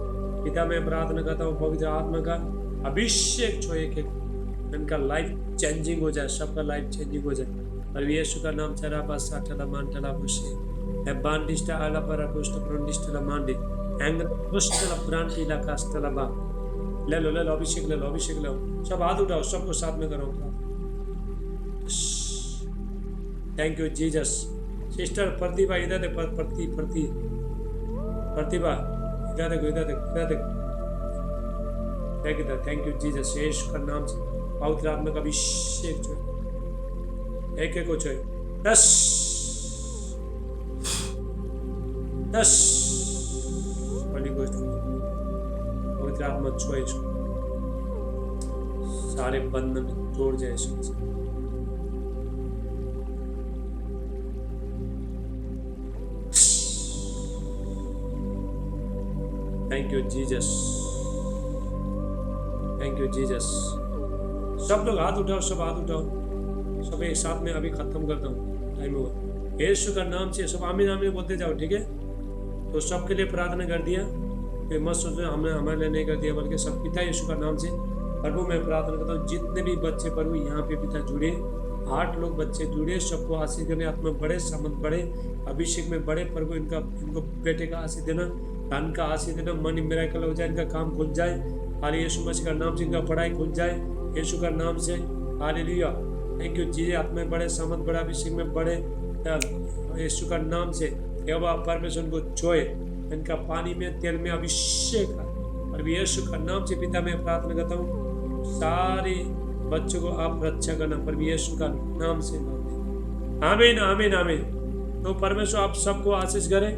पिता मैं प्रार्थना करता हूँ पवित्र आत्मा का अभिषेक छो एक इनका लाइफ चेंजिंग हो जाए, सबका लाइफ चेंजिंग हो जाए। और यीशु का नाम चरा बस साठला मानटला बुशे है बांडिस्टा आला पर पुष्ट प्रोंडिस्टला मांडे एंग पुष्टला प्रांतिला कास्टला बा। ले लो अभिषेक ले लो अभिषेक ले लो। सब हाथ उठाओ, सबको साथ में करो। Thank you Jesus. सिस्टर प्रतिभा इधर देख, प्रतिभा इधर देखो, इधर देखो। Thank you Jesus. यीशु का नाम से पवित्र आत्मा का अभिषेक जो एक को छो 10 होली गोस्ट पवित्र आत्मा छो इसको सारे बंधन में तोड़ जाए इसको। Thank you Jesus, thank you Jesus. सब लोग हाथ उठाओ, सब हाथ उठाओ, सब एक साथ में अभी खत्म करता हूँ, टाइम होगा। यीशु का नाम से सब आमीन आमीन बोलते जाओ, ठीक है। तो सबके लिए प्रार्थना कर दिया, फिर मत सोचो हमने हमारे लिए नहीं कर दिया, बल्कि सब पिता यीशु का नाम से प्रभु मैं प्रार्थना करता हूँ जितने भी बच्चे प्रभु यहाँ पे पिता जुड़े, 8 लोग बच्चे जुड़े, सबको आशीष देने, आत्मा बढ़े, सामर्थ बढ़े, अभिषेक में बढ़े प्रभु। इनको बेटे का आशीष देना, धन का आशीष देना, मनी मिराकल हो जाए, इनका काम खुल जाए, हाले यीशु मसीह का नाम से इनका पढ़ाई खुल जाए यीशु का नाम से। हालेलुया, थैंक यू जी। आत्मा बढ़े, सामर्थ बढ़े, अभिषेक में बढ़े यीशु का नाम से। यहोवा परमेश्वर को छुए, इनका पानी में तेल में अभिषेक है। और यीशु का नाम से पिता मैं प्रार्थना करता हूँ सारे बच्चों को आप रक्षा करना, पर यीशु का नाम से। आमीन आमीन आमीन। तो परमेश्वर आप सबको आशीष करे।